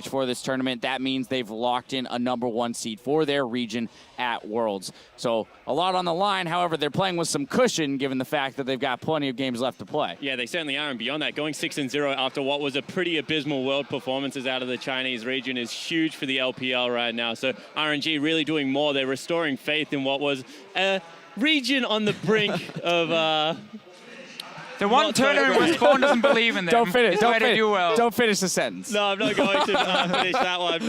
for this tournament. That means they've locked in a #1 seed for their region at Worlds. So a lot on the line. However, they're playing with some cushion given the fact that they've got plenty of games left to play. Yeah, they certainly are. And beyond that, going 6-0 after what was a pretty abysmal world performances out of the Chinese region is huge for the LPL right now. So RNG really doing more. They're restoring faith in what was a region on the brink of... The one tournament where Spawn doesn't believe in them. Don't finish. Well. Don't finish the sentence. No, I'm not going to finish that one.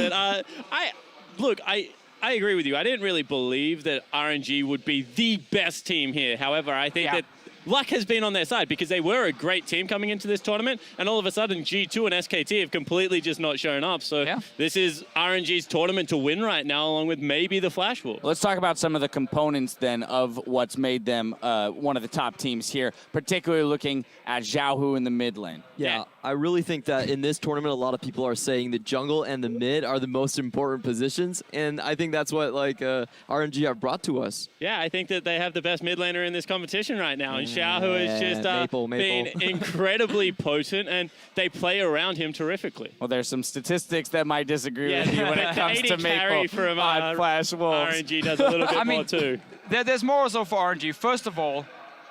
But I agree with you. I didn't really believe that RNG would be the best team here. However, I think that luck has been on their side because they were a great team coming into this tournament, and all of a sudden G2 and SKT have completely just not shown up. So this is RNG's tournament to win right now, along with maybe the Flash Wolves. Let's talk about some of the components then of what's made them one of the top teams here, particularly looking at Xiaohu in the mid lane. Yeah, I really think that in this tournament, a lot of people are saying the jungle and the mid are the most important positions, and I think that's what RNG have brought to us. Yeah, I think that they have the best mid laner in this competition right now, and Xiaohu is just being incredibly potent, and they play around him terrifically. Well, there's some statistics that might disagree with you when it comes to Maple from on Flash Wolves. RNG does a little bit more too. There's more also for RNG. First of all,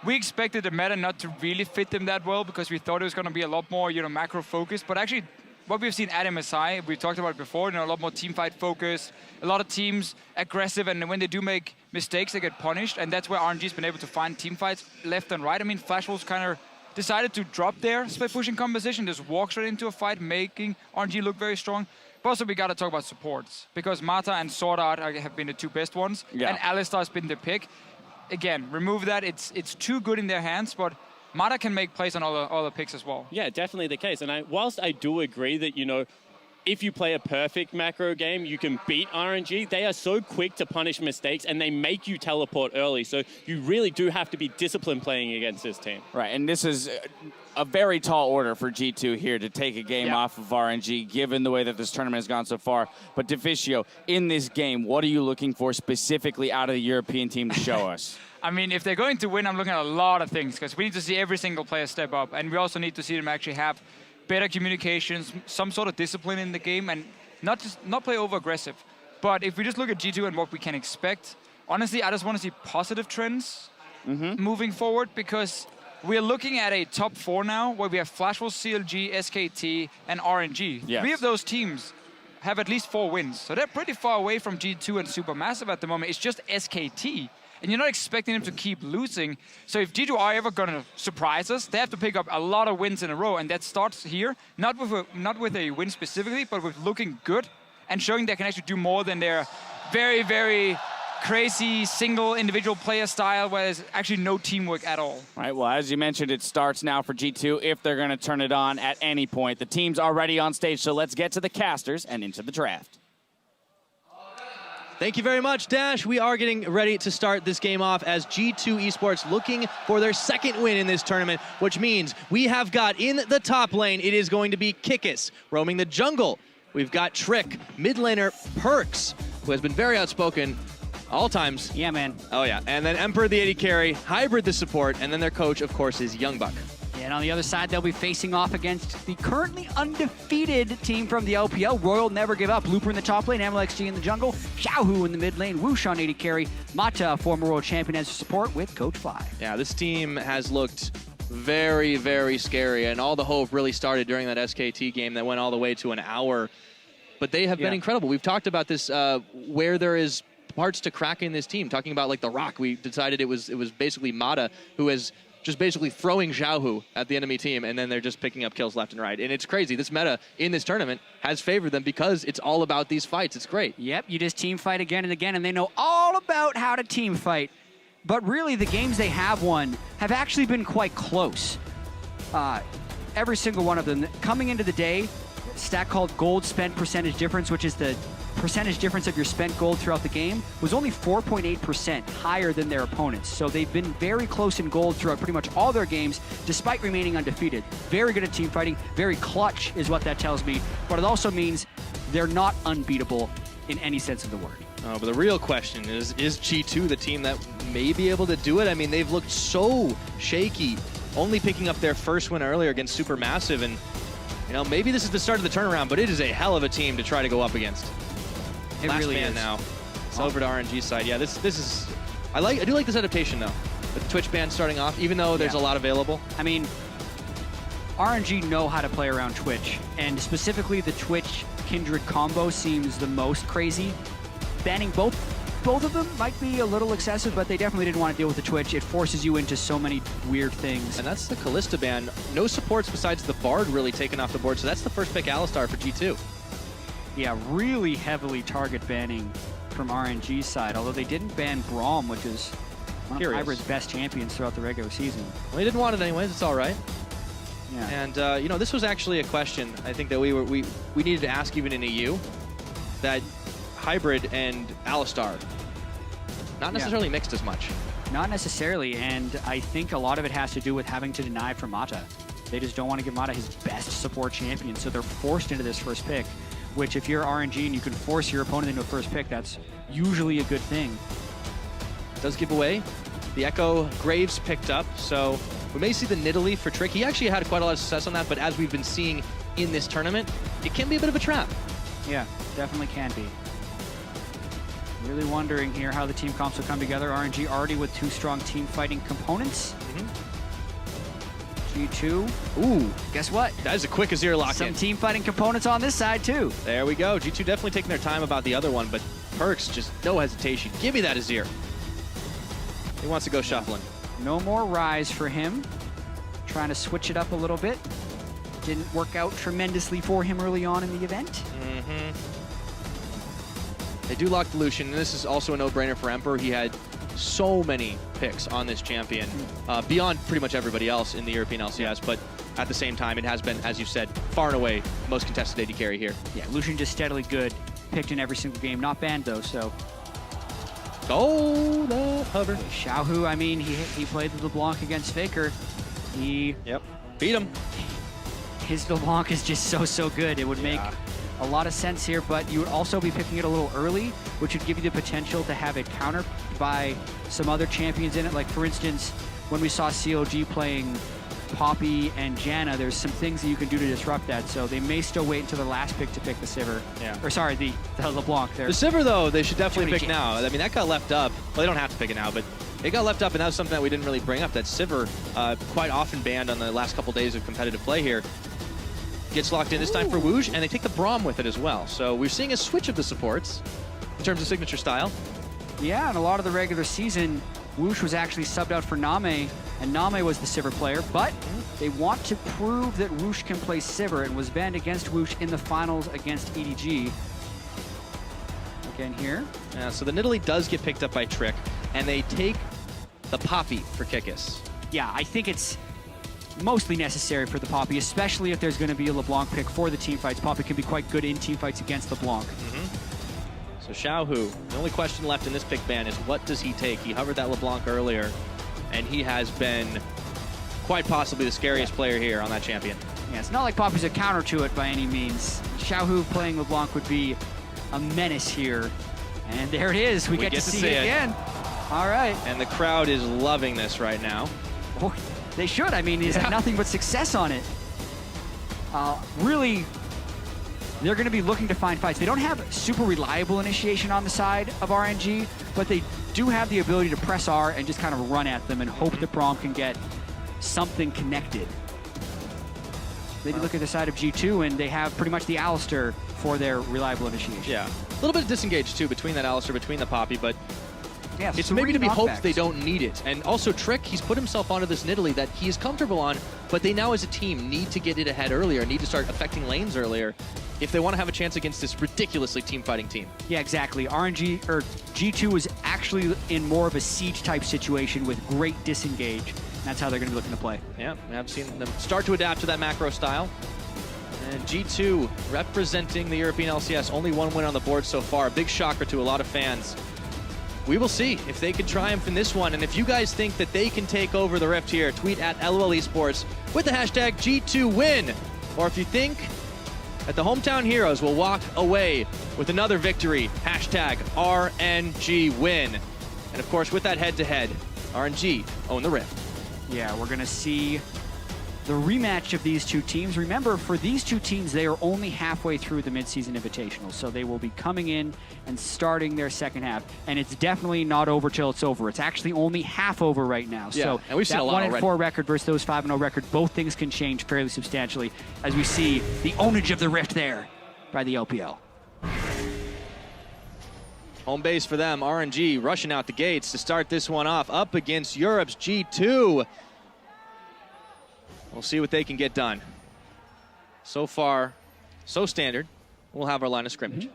we expected the meta not to really fit them that well because we thought it was going to be a lot more, macro focused. But actually, what we've seen at MSI, we talked about it before, a lot more team fight focused, a lot of teams aggressive, and when they do make mistakes, they get punished, and that's where RNG's been able to find team fights left and right. I mean, Flash Wolves kind of decided to drop their split pushing composition, just walk straight into a fight, making RNG look very strong. But also, we got to talk about supports, because Mata and Sword Art have been the two best ones, and Alistar's been the pick. Again, remove that. It's too good in their hands, but Mata can make plays on all the picks as well. Yeah, definitely the case. And whilst I do agree that, if you play a perfect macro game, you can beat RNG. They are so quick to punish mistakes, and they make you teleport early. So you really do have to be disciplined playing against this team. Right, and this is a very tall order for G2 here to take a game off of RNG, given the way that this tournament has gone so far. But Deficio, in this game, what are you looking for specifically out of the European team to show us? I mean, if they're going to win, I'm looking at a lot of things, because we need to see every single player step up, and we also need to see them actually have better communications, some sort of discipline in the game, and not play over-aggressive. But if we just look at G2 and what we can expect, honestly, I just want to see positive trends moving forward, because we're looking at a top 4 now, where we have Flash Wolves, CLG, SKT, and RNG. Yes. 3 of those teams have at least 4 wins, so they're pretty far away from G2 and Supermassive at the moment. It's just SKT. And you're not expecting them to keep losing. So if G2 are ever going to surprise us, they have to pick up a lot of wins in a row. And that starts here, not with a win specifically, but with looking good and showing they can actually do more than their very, very crazy single individual player style where there's actually no teamwork at all. All right, well, as you mentioned, it starts now for G2 if they're going to turn it on at any point. The team's already on stage, so let's get to the casters and into the draft. Thank you very much, Dash. We are getting ready to start this game off as G2 Esports looking for their 2nd win in this tournament, which means we have got in the top lane, it is going to be Kikis roaming the jungle. We've got Trick, mid laner Perks, who has been very outspoken all times. Yeah, man. Oh, yeah. And then Emperor, the AD carry, Hybrid, the support, and then their coach, of course, is Youngbuck. And on the other side, they'll be facing off against the currently undefeated team from the LPL. Royal Never Give Up. Looper in the top lane, MLXG in the jungle, Xiaohu in the mid lane, Woosh on AD carry, Mata, former world champion, as support with Coach 5. Yeah, this team has looked very, very scary, and all the hope really started during that SKT game that went all the way to an hour. But they have been incredible. We've talked about this, where there is parts to cracking this team. Talking about like the Rock, we decided it was basically Mata who has just basically throwing Xiaohu at the enemy team, and then they're just picking up kills left and right. And it's crazy. This meta in this tournament has favored them because it's all about these fights. It's great. Yep, you just team fight again and again, and they know all about how to team fight. But really, the games they have won have actually been quite close. Every single one of them. Coming into the day, stat called gold spent percentage difference, which is the percentage difference of your spent gold throughout the game, was only 4.8% higher than their opponents. So they've been very close in gold throughout pretty much all their games, despite remaining undefeated. Very good at team fighting, very clutch is what that tells me, but it also means they're not unbeatable in any sense of the word. But the real question is G2 the team that may be able to do it? I mean, they've looked so shaky, only picking up their first win earlier against Supermassive, and You know, maybe this is the start of the turnaround, but it is a hell of a team to try to go up against. It Last really ban is. now. It's over to RNG's side. Yeah, this is. I do like this adaptation though, with the Twitch ban starting off, even though there's a lot available. I mean, RNG know how to play around Twitch, and specifically the Twitch Kindred combo seems the most crazy. Banning both of them might be a little excessive, but they definitely didn't want to deal with the Twitch. It forces you into so many weird things. And that's the Kalista ban. No supports besides the Bard really taken off the board, so that's the first pick Alistar for G2. Yeah, really heavily target banning from RNG's side, although they didn't ban Braum, which is one of Hybrid's best champions throughout the regular season. Well, he didn't want it anyways, it's all right. Yeah. And, you know, this was actually a question I think that we needed to ask even in EU, that Hybrid and Alistar, not necessarily mixed as much. Not necessarily, and I think a lot of it has to do with having to deny for Mata. They just don't want to give Mata his best support champion, so they're forced into this first pick, which if you're RNG and you can force your opponent into a first pick, that's usually a good thing. Does give away. The Echo Graves picked up, so we may see the Nidalee for Trick. He actually had quite a lot of success on that, but as we've been seeing in this tournament, it can be a bit of a trap. Yeah, definitely can be. Really wondering here how the team comps will come together. RNG already with 2 strong team fighting components. G2. Ooh, guess what? That is a quick Azir lock-in. Some team fighting components on this side too. There we go. G2 definitely taking their time about the other one, but Perks just no hesitation. Give me that Azir. He wants to go shuffling. No more Rise for him. Trying to switch it up a little bit. Didn't work out tremendously for him early on in the event. They do lock the Lucian, and this is also a no-brainer for Emperor. He had so many picks on this champion, beyond pretty much everybody else in the European LCS, but at the same time, it has been, as you said, far and away most contested AD carry here. Yeah, Lucian just steadily good. Picked in every single game. Not banned, though, so... Oh, the hover. Xiaohu, I mean, he played the LeBlanc against Faker. Beat him. His LeBlanc is just so good. It would make a lot of sense here, but you would also be picking it a little early, which would give you the potential to have it countered by some other champions in it. Like, for instance, when we saw COG playing Poppy and Janna, there's some things that you can do to disrupt that, so they may still wait until the last pick to pick the Sivir. Or sorry, the LeBlanc there. The Sivir, though, they should definitely pick now. I mean, that got left up. Well, they don't have to pick it now, but it got left up, and that was something that we didn't really bring up, that Sivir, quite often banned on the last couple days of competitive play here. Gets locked in this time for Wooge, and they take the Braum with it as well. So we're seeing a switch of the supports in terms of signature style. Yeah, and a lot of the regular season, Wooge was actually subbed out for Name, and Name was the Sivir player, but they want to prove that Woosh can play Sivir and was banned against Woosh in the finals against EDG. Again here. So the Nidalee does get picked up by Trick, and they take the Poppy for Kikis. Yeah, I think it's mostly necessary for the Poppy, especially if there's going to be a LeBlanc pick for the team fights. Poppy can be quite good in team fights against LeBlanc. So Xiaohu, the only question left in this pick ban is what does he take? He hovered that LeBlanc earlier, and he has been quite possibly the scariest player here on that champion. Yeah, it's not like Poppy's a counter to it by any means. Xiaohu playing LeBlanc would be a menace here. And there it is. We get to see it again. All right. And the crowd is loving this right now. Oh, they should. I mean, he's had nothing but success on it. Really, they're going to be looking to find fights. They don't have super reliable initiation on the side of RNG, but they do have the ability to press R and just kind of run at them and hope that Braum can get something connected. Maybe look at the side of G2, and they have pretty much the Alistar for their reliable initiation. Yeah. A little bit of disengage, too, between that Alistar, between the Poppy, but yeah, it's maybe to be hoped they don't need it. And also Trick, he's put himself onto this Nidalee that he is comfortable on, but they now as a team need to get it ahead earlier, need to start affecting lanes earlier if they want to have a chance against this ridiculously team-fighting team. Yeah, exactly. RNG, or G2 is actually in more of a siege-type situation with great disengage. That's how they're going to be looking to play. Yeah, I've seen them start to adapt to that macro style. And G2 representing the European LCS, only one win on the board so far. A big shocker to a lot of fans. We will see if they can triumph in this one. And if you guys think that they can take over the Rift here, tweet at LOL Esports with the hashtag G2win. Or if you think that the hometown heroes will walk away with another victory, hashtag RNGwin. And of course, with that head-to-head, RNG own the Rift. Yeah, we're going to see the rematch of these two teams. Remember, for these two teams, they are only halfway through the midseason invitational, so they will be coming in and starting their second half. And it's definitely not over till it's over. It's actually only half over right now. Yeah, so and we've seen that a lot 1-4 record versus those 5-0 record, both things can change fairly substantially as we see the ownage of the Rift there by the LPL. Home base for them, RNG rushing out the gates to start this one off up against Europe's G2. We'll see what they can get done. So far, so standard. We'll have our line of scrimmage.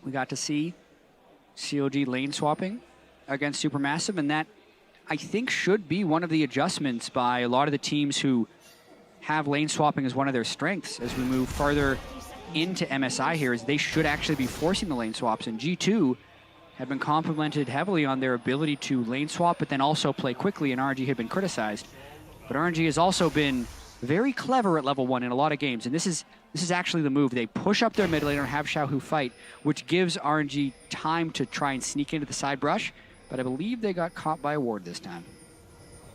We got to see COG lane swapping against Supermassive, and that, I think, should be one of the adjustments by a lot of the teams who have lane swapping as one of their strengths as we move farther into MSI here, is they should actually be forcing the lane swaps, and G2 have been complimented heavily on their ability to lane swap, but then also play quickly, and RNG had been criticized. But RNG has also been very clever at level 1 in a lot of games, and this is actually the move. They push up their mid lane and have Xiaohu fight, which gives RNG time to try and sneak into the side brush, but I believe they got caught by a ward this time.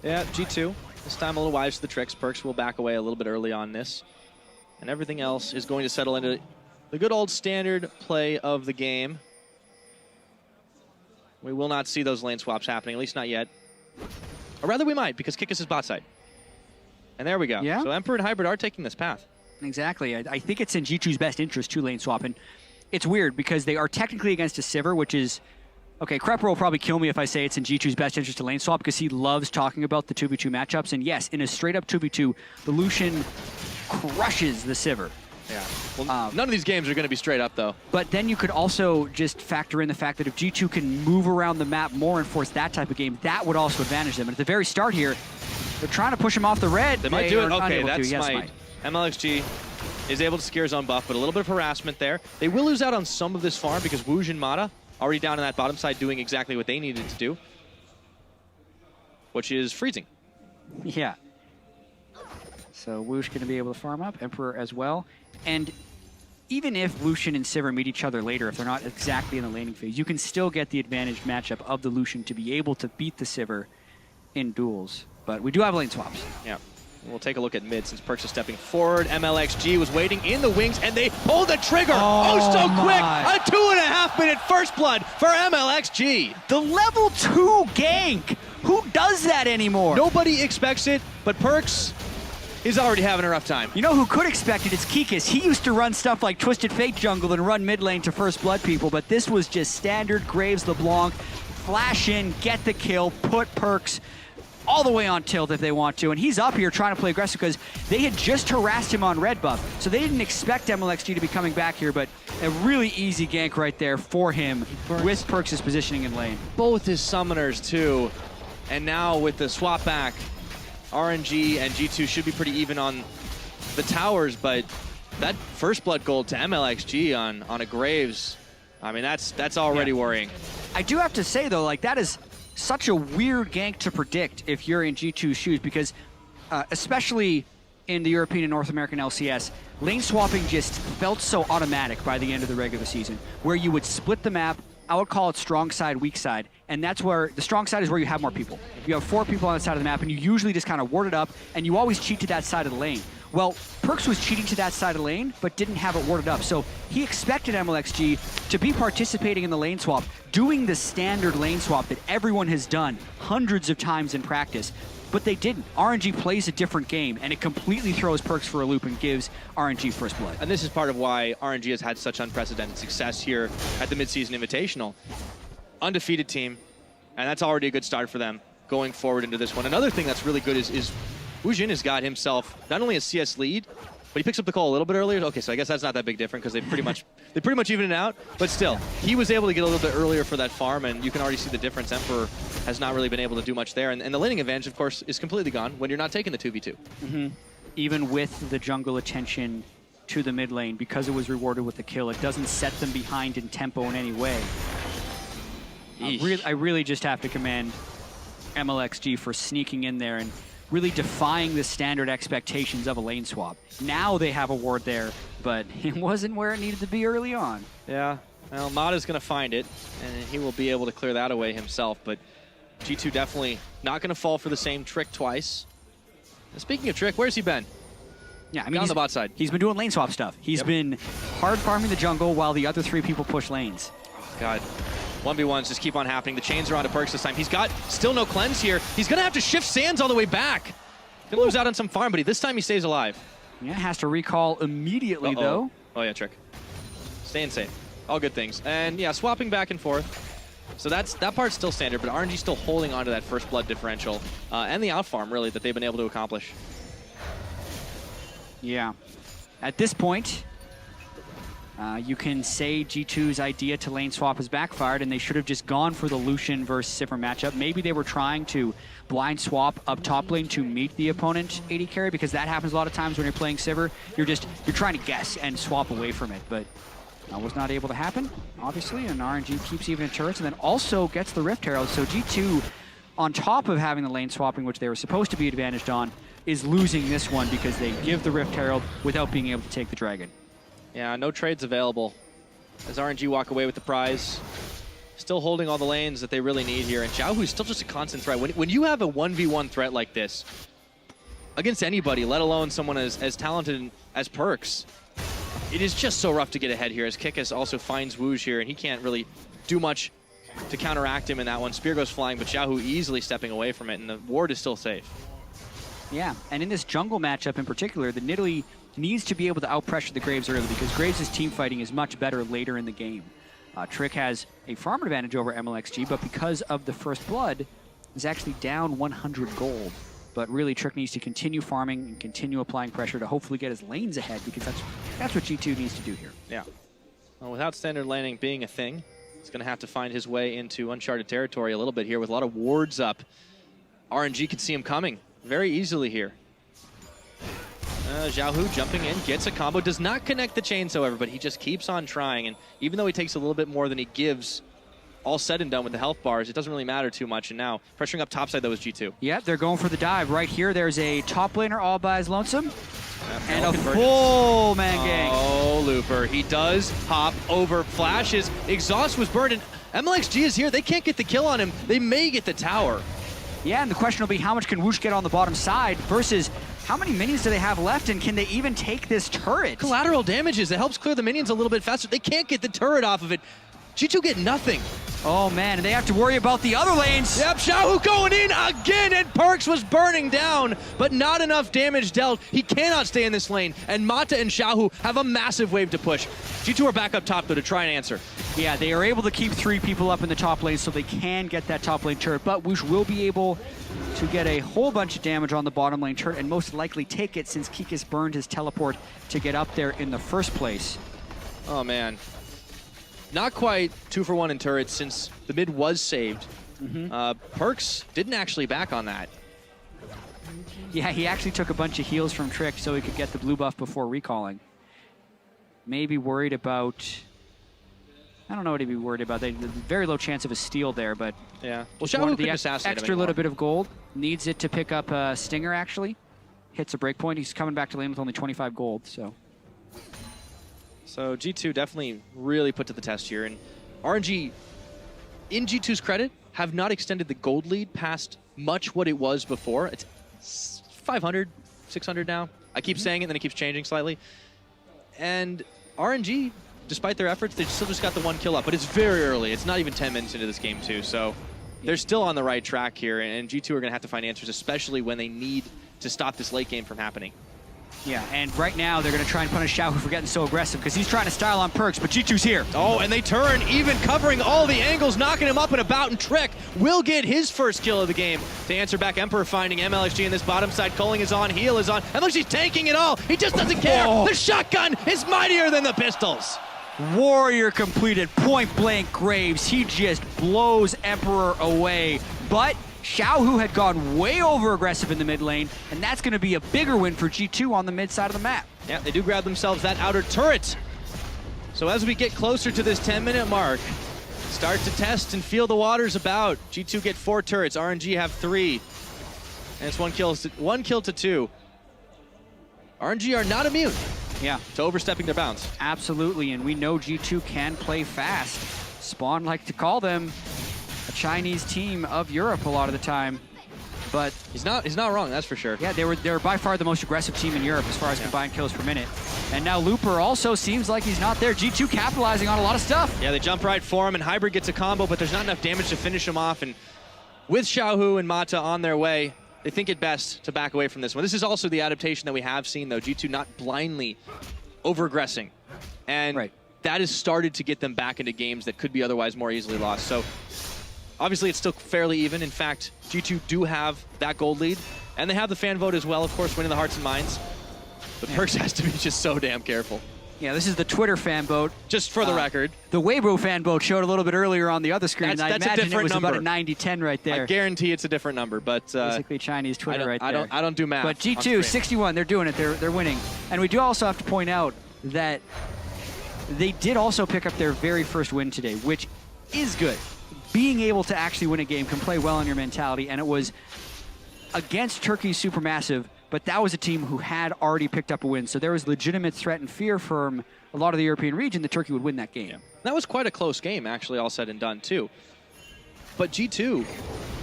Yeah, G2, this time a little wise to the tricks. Perks will back away a little bit early on this. And everything else is going to settle into the good old standard play of the game. We will not see those lane swaps happening, at least not yet. Or rather we might, because Kikis is bot side. And there we go. Yeah. So Emperor and Hybrid are taking this path. Exactly. I think it's in G2's best interest to lane swap. And it's weird because they are technically against a Sivir, which is... Okay, Crepper will probably kill me if I say it's in G2's best interest to lane swap because he loves talking about the 2v2 matchups. And yes, in a straight-up 2v2, the Lucian crushes the Sivir. Yeah. Well, none of these games are going to be straight up, though. But then you could also just factor in the fact that if G2 can move around the map more and force that type of game, that would also advantage them. And at the very start here, they're trying to push him off the red. They might do it. Okay, that's smite. MLXG is able to secure his own buff, but a little bit of harassment there. They will lose out on some of this farm because Wooge and Mata already down in that bottom side doing exactly what they needed to do, which is freezing. Yeah. So Wooge going to be able to farm up, Emperor as well. And even if Lucian and Sivir meet each other later, if they're not exactly in the laning phase, you can still get the advantaged matchup of the Lucian to be able to beat the Sivir in duels. But we do have lane swaps. Yeah. We'll take a look at mid since Perks is stepping forward. MLXG was waiting in the wings, and they pulled the trigger. Oh so quick! A 2.5-minute first blood for MLXG. The level 2 gank! Who does that anymore? Nobody expects it, but Perks is already having a rough time. You know who could expect it? It's Kikis. He used to run stuff like Twisted Fate jungle and run mid lane to first blood people, but this was just standard Graves LeBlanc. Flash in, get the kill, put Perks all the way on tilt if they want to, and he's up here trying to play aggressive because they had just harassed him on red buff, so they didn't expect MLXG to be coming back here, but a really easy gank right there for him with Perks' positioning in lane. Both his summoners too, and now with the swap back, RNG and G2 should be pretty even on the towers, but that first blood gold to MLXG on a Graves, I mean, that's already worrying. I do have to say though, like that is such a weird gank to predict if you're in G2's shoes because especially in the European and North American LCS, lane swapping just felt so automatic by the end of the regular season, where you would split the map. I would call it strong side, weak side, and that's where the strong side is where you have more people. You have 4 people on the side of the map, and you usually just kind of ward it up, and you always cheat to that side of the lane. Well, Perks was cheating to that side of the lane, but didn't have it warded up, so he expected MLXG to be participating in the lane swap, doing the standard lane swap that everyone has done hundreds of times in practice, but they didn't. RNG plays a different game, and it completely throws Perks for a loop and gives RNG first blood. And this is part of why RNG has had such unprecedented success here at the midseason invitational. Undefeated team, and that's already a good start for them going forward into this one. Another thing that's really good is Woojin has got himself not only a CS lead, but he picks up the call a little bit earlier. Okay, so I guess that's not that big different because they pretty much even it out. But still, he was able to get a little bit earlier for that farm, and you can already see the difference. Emperor has not really been able to do much there, and the laning advantage, of course, is completely gone when you're not taking the 2v2. Mm-hmm. Even with the jungle attention to the mid lane, because it was rewarded with the kill, it doesn't set them behind in tempo in any way. I really just have to commend MLXG for sneaking in there and really defying the standard expectations of a lane swap. Now they have a ward there, but it wasn't where it needed to be early on. Yeah, well, Mata's going to find it, and he will be able to clear that away himself, but G2 definitely not going to fall for the same trick twice. Speaking of Trick, where's he been? Yeah, I mean, Down the bot side. He's been doing lane swap stuff. He's been hard farming the jungle while the other 3 people push lanes. Oh, God. 1v1s just keep on happening. The chains are onto Perks this time. He's got still no cleanse here. He's going to have to shift Sands all the way back. Gonna lose out on some farm, but this time he stays alive. Yeah, has to recall immediately, though. Oh, yeah, Trick. Staying safe. All good things. And, yeah, swapping back and forth. So that part's still standard, but RNG still holding on to that first blood differential and the out farm, really, that they've been able to accomplish. Yeah. At this point, you can say G2's idea to lane swap has backfired, and they should have just gone for the Lucian versus Sivir matchup. Maybe they were trying to blind swap up top lane to meet the opponent AD carry, because that happens a lot of times when you're playing Sivir. You're trying to guess and swap away from it, but that was not able to happen, obviously, and RNG keeps even in turrets and then also gets the Rift Herald. So G2, on top of having the lane swapping, which they were supposed to be advantaged on, is losing this one because they give the Rift Herald without being able to take the Dragon. Yeah, no trades available as RNG walk away with the prize. Still holding all the lanes that they really need here, and Xiaohu's still just a constant threat. When you have a 1v1 threat like this, against anybody, let alone someone as talented as Perks, it is just so rough to get ahead here, as Kikis also finds Wooge here, and he can't really do much to counteract him in that one. Spear goes flying, but Xiaohu easily stepping away from it, and the ward is still safe. Yeah, and in this jungle matchup in particular, the Nidalee needs to be able to outpressure the Graves early, because Graves' team fighting is much better later in the game. Trick has a farm advantage over MLXG, but because of the first blood, is actually down 100 gold. But really, Trick needs to continue farming and continue applying pressure to hopefully get his lanes ahead, because that's what G2 needs to do here. Yeah. Well, without standard laning being a thing, he's going to have to find his way into uncharted territory a little bit here with a lot of wards up. RNG could see him coming very easily here. Xiaohu jumping in, gets a combo, does not connect the chains, however, but he just keeps on trying, and even though he takes a little bit more than he gives, all said and done with the health bars, it doesn't really matter too much, and now pressuring up topside, that was G2. Yeah, they're going for the dive. Right here, there's a top laner all by his lonesome, and a full man gank. Oh, Looper, he does hop over, flashes, exhaust was burned, and MLXG is here, they can't get the kill on him, they may get the tower. Yeah, and the question will be how much can Woosh get on the bottom side versus how many minions do they have left, and can they even take this turret? Collateral damages, it helps clear the minions a little bit faster. They can't get the turret off of it. G2 get nothing. Oh man, and they have to worry about the other lanes. Yep, Xiaohu going in again, and Perks was burning down, but not enough damage dealt. He cannot stay in this lane, and Mata and Xiaohu have a massive wave to push. G2 are back up top, though, to try and answer. Yeah, they are able to keep 3 people up in the top lane, so they can get that top lane turret, but Woosh will be able to get a whole bunch of damage on the bottom lane turret, and most likely take it since Kikis burned his teleport to get up there in the first place. Oh, man. Not quite 2 for 1 in turrets since the mid was saved. Perks didn't actually back on that. Yeah, he actually took a bunch of heals from Trick so he could get the blue buff before recalling. Maybe worried about... I don't know what he'd be worried about. There's very low chance of a steal there, but... Yeah. Well, Xiaohu Xiaohu the couldn't assassinate him extra anymore. little bit of gold. Needs it to pick up a Stinger, actually. Hits a breakpoint. He's coming back to lane with only 25 gold, so... So G2 definitely really put to the test here, and RNG, in G2's credit, have not extended the gold lead past much what it was before. It's 500, 600 now. I keep saying it, and then it keeps changing slightly. And RNG, despite their efforts, they still just got the 1 kill up, but it's very early. It's not even 10 minutes into this game, too, so they're still on the right track here, and G2 are going to have to find answers, especially when they need to stop this late game from happening. Yeah, and right now they're going to try and punish Xiaohu for getting so aggressive because he's trying to style on Perks, but G2's here. Oh, and they turn, even covering all the angles, knocking him up and about, and Trick will get his first kill of the game. To answer back, Emperor finding MLXG in this bottom side. Culling is on, heal is on. MLXG's tanking it all. He just doesn't care. Oh. The shotgun is mightier than the pistols. Warrior completed, point blank Graves. He just blows Emperor away, but Xiaohu had gone way over aggressive in the mid lane, and that's going to be a bigger win for G2 on the mid side of the map. Yeah, they do grab themselves that outer turret. So as we get closer to this 10-minute mark, start to test and feel the waters about. G2 get 4 turrets, RNG have 3. And it's 1 kill to 2. RNG are not immune to overstepping their bounds. Absolutely, and we know G2 can play fast. Spawn like to call them a Chinese team of Europe a lot of the time. But He's not wrong, that's for sure. yeah, they were by far the most aggressive team in Europe as far as combined kills per minute. And now Looper also seems like he's not there. G2 capitalizing on a lot of stuff. Yeah, they jump right for him, and Hybrid gets a combo, but there's not enough damage to finish him off. And with Xiaohu and Mata on their way, they think it best to back away from this one. This is also the adaptation that we have seen, though. G2 not blindly over-aggressing. And that has started to get them back into games that could be otherwise more easily lost. So obviously, it's still fairly even. In fact, G2 do have that gold lead, and they have the fan vote as well, of course, winning the hearts and minds. But Perks has to be just so damn careful. Yeah, this is the Twitter fan vote. Just for the record. The Weibo fan vote showed a little bit earlier on the other screen. That's I a imagine different it was number. about a 90-10 right there. I guarantee it's a different number, but basically Chinese Twitter right there. I don't do math. But G2, 61, they're doing it. They're winning. And we do also have to point out that they did also pick up their very first win today, which is good. Being able to actually win a game can play well on your mentality, and it was against Turkey's Supermassive, but that was a team who had already picked up a win, so there was legitimate threat and fear from a lot of the European region that Turkey would win that game. Yeah. That was quite a close game, actually, all said and done, too. But G2,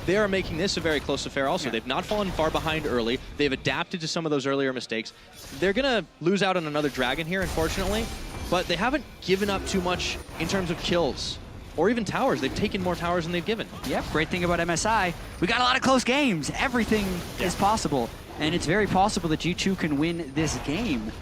they are making this a very close affair also. They've not fallen far behind early. They've adapted to some of those earlier mistakes. They're going to lose out on another Dragon here, unfortunately, but they haven't given up too much in terms of kills. Or even towers. They've taken more towers than they've given. Yep, great thing about MSI, we got a lot of close games. Everything is possible. And it's very possible that G2 can win this game.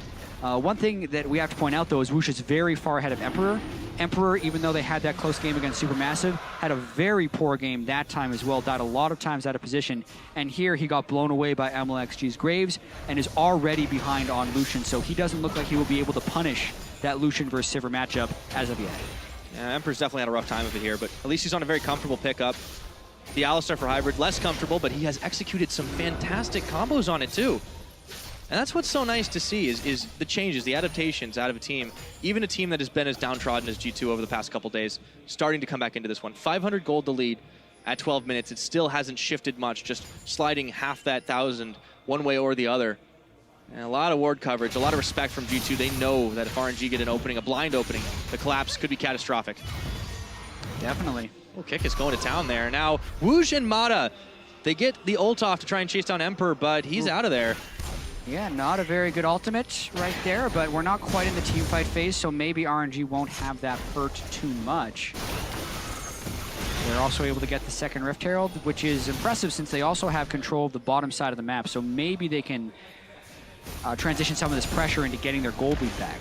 One thing that we have to point out, though, is Woosh is very far ahead of Emperor. Emperor, even though they had that close game against Supermassive, had a very poor game that time as well. Died a lot of times out of position. And here he got blown away by MLXG's Graves and is already behind on Lucian. So he doesn't look like he will be able to punish that Lucian versus Sivir matchup as of yet. Yeah, Emperor's definitely had a rough time of it here, but at least he's on a very comfortable pickup. The Alistar for Hybrid, less comfortable, but he has executed some fantastic combos on it too. And that's what's so nice to see is the changes, the adaptations out of a team, even a team that has been as downtrodden as G2 over the past couple days, starting to come back into this one. 500 gold to lead at 12 minutes. It still hasn't shifted much, just sliding half that 1,000 one way or the other. And a lot of ward coverage, a lot of respect from G2. They know that if RNG get an opening, a blind opening, the collapse could be catastrophic. Definitely. Oh, Kick is going to town there. Now, Woosh and Mata, they get the ult off to try and chase down Emperor, but he's out of there. Yeah, not a very good ultimate right there, but we're not quite in the team fight phase, so maybe RNG won't have that hurt too much. They're also able to get the second Rift Herald, which is impressive since they also have control of the bottom side of the map, so maybe they can transition some of this pressure into getting their gold lead back.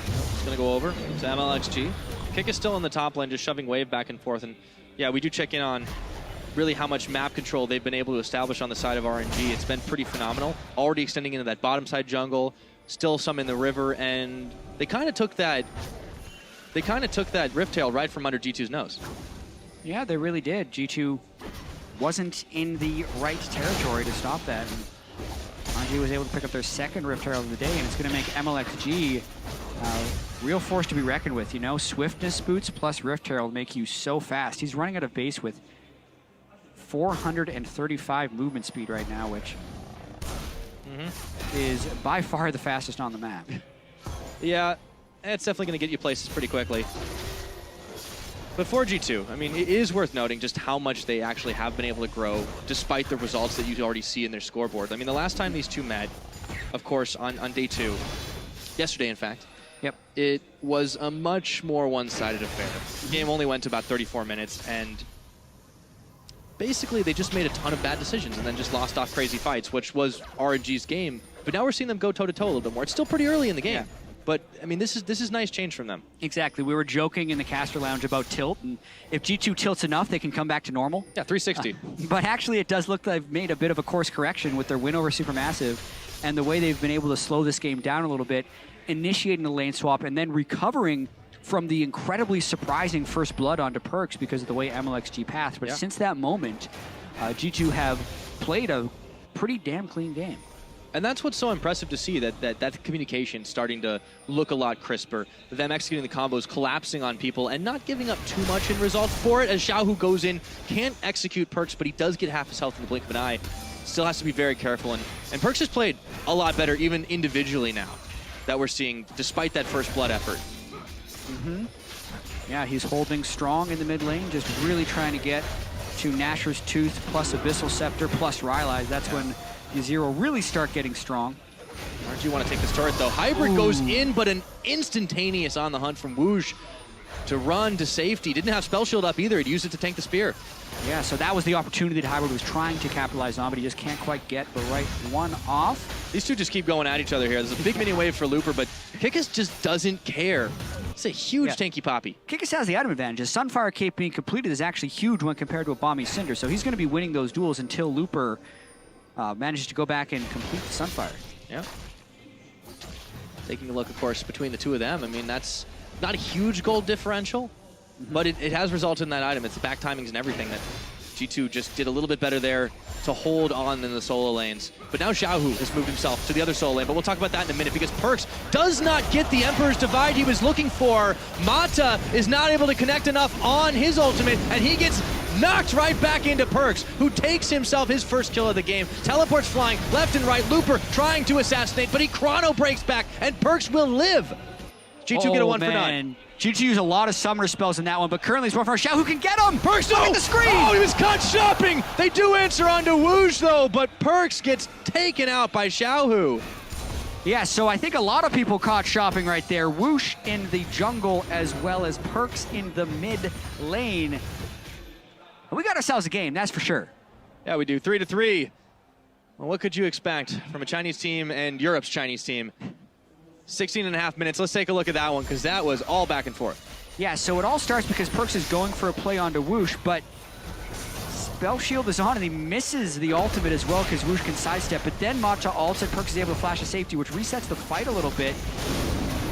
It's going to go over to MLXG. Kick is still in the top lane, just shoving Wave back and forth. And yeah, we do check in on really how much map control they've been able to establish on the side of RNG. It's been pretty phenomenal. Already extending into that bottom side jungle, still some in the river, and they kind of took that Rift Tail right from under G2's nose. Yeah, they really did. G2 wasn't in the right territory to stop that. And RNG was able to pick up their second Rift Herald of the day, and it's going to make MLXG real force to be reckoned with. You know, swiftness boots plus Rift Herald make you so fast. He's running out of base with 435 movement speed right now, which is by far the fastest on the map. Yeah, it's definitely going to get you places pretty quickly. But for G2, I mean, it is worth noting just how much they actually have been able to grow despite the results that you already see in their scoreboard. I mean, the last time these two met, of course, on day 2, yesterday, in fact, it was a much more one-sided affair. The game only went to about 34 minutes, and basically they just made a ton of bad decisions and then just lost off crazy fights, which was RNG's game. But now we're seeing them go toe-to-toe a little bit more. It's still pretty early in the game. Yeah. But, I mean, this is nice change from them. Exactly. We were joking in the caster lounge about tilt, and if G2 tilts enough, they can come back to normal. Yeah, 360. But actually, it does look like they've made a bit of a course correction with their win over Supermassive and the way they've been able to slow this game down a little bit, initiating the lane swap, and then recovering from the incredibly surprising first blood onto Perks because of the way MLXG pathed. But since that moment, G2 have played a pretty damn clean game. And that's what's so impressive to see, that communication starting to look a lot crisper. Them executing the combos, collapsing on people, and not giving up too much in results for it, as Xiaohu goes in, can't execute Perks, but he does get half his health in the blink of an eye. Still has to be very careful, and Perks has played a lot better, even individually now, that we're seeing, despite that first blood effort. Yeah, he's holding strong in the mid lane, just really trying to get to Nasher's Tooth plus Abyssal Scepter plus Rylai's, that's when the Zero really start getting strong. RNG want to take this turret, though. Hybrid goes in, but an instantaneous on the hunt from Woosh to run to safety. Didn't have Spell Shield up either. He'd used it to tank the spear. Yeah, so that was the opportunity that Hybrid was trying to capitalize on, but he just can't quite get the right one off. These two just keep going at each other here. There's a big mini wave for Looper, but Kikis just doesn't care. It's a huge tanky Poppy. Kikis has the item advantage. His Sunfire Cape being completed is actually huge when compared to a Bomby Cinder, so he's going to be winning those duels until Looper manages to go back and complete the Sunfire. Yeah. Taking a look, of course, between the two of them, I mean, that's not a huge gold differential, but it has resulted in that item. It's the back timings and everything that G2 just did a little bit better there to hold on in the solo lanes. But now Xiaohu has moved himself to the other solo lane, but we'll talk about that in a minute because Perkz does not get the Emperor's Divide he was looking for. Mata is not able to connect enough on his ultimate, and he gets knocked right back into Perkz, who takes himself his first kill of the game. Teleports flying left and right. Looper trying to assassinate, but he chrono breaks back, and Perkz will live. G2 get a 1 for 9. G2 used a lot of summoner spells in that one, but currently it's one for Xiao who can get him! Perkz, Look at the screen! Oh, he was caught shopping! They do answer onto Woosh, though, but Perkz gets taken out by Xiaohu. Yeah, so I think a lot of people caught shopping right there. Woosh in the jungle as well as Perkz in the mid lane. We got ourselves a game, that's for sure. Yeah, we do. 3-3. Well, what could you expect from a Chinese team and Europe's Chinese team? 16.5 minutes. Let's take a look at that one, because that was all back and forth. Yeah, so it all starts because Perkz is going for a play onto Woosh, but Spell Shield is on and he misses the ultimate as well because Woosh can sidestep, but then Mata ults and Perkz is able to flash a safety, which resets the fight a little bit.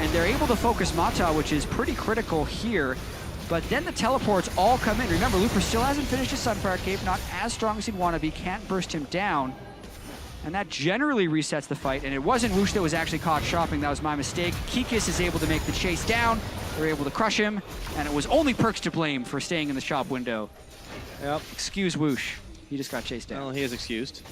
And they're able to focus Mata, which is pretty critical here. But then the teleports all come in. Remember, Looper still hasn't finished his Sunfire Cape, not as strong as he'd want to be, can't burst him down. And that generally resets the fight, and it wasn't Woosh that was actually caught shopping, that was my mistake. Kikis is able to make the chase down, they're able to crush him, and it was only Perkz to blame for staying in the shop window. Yep. Excuse Woosh, he just got chased down. Well, he is excused.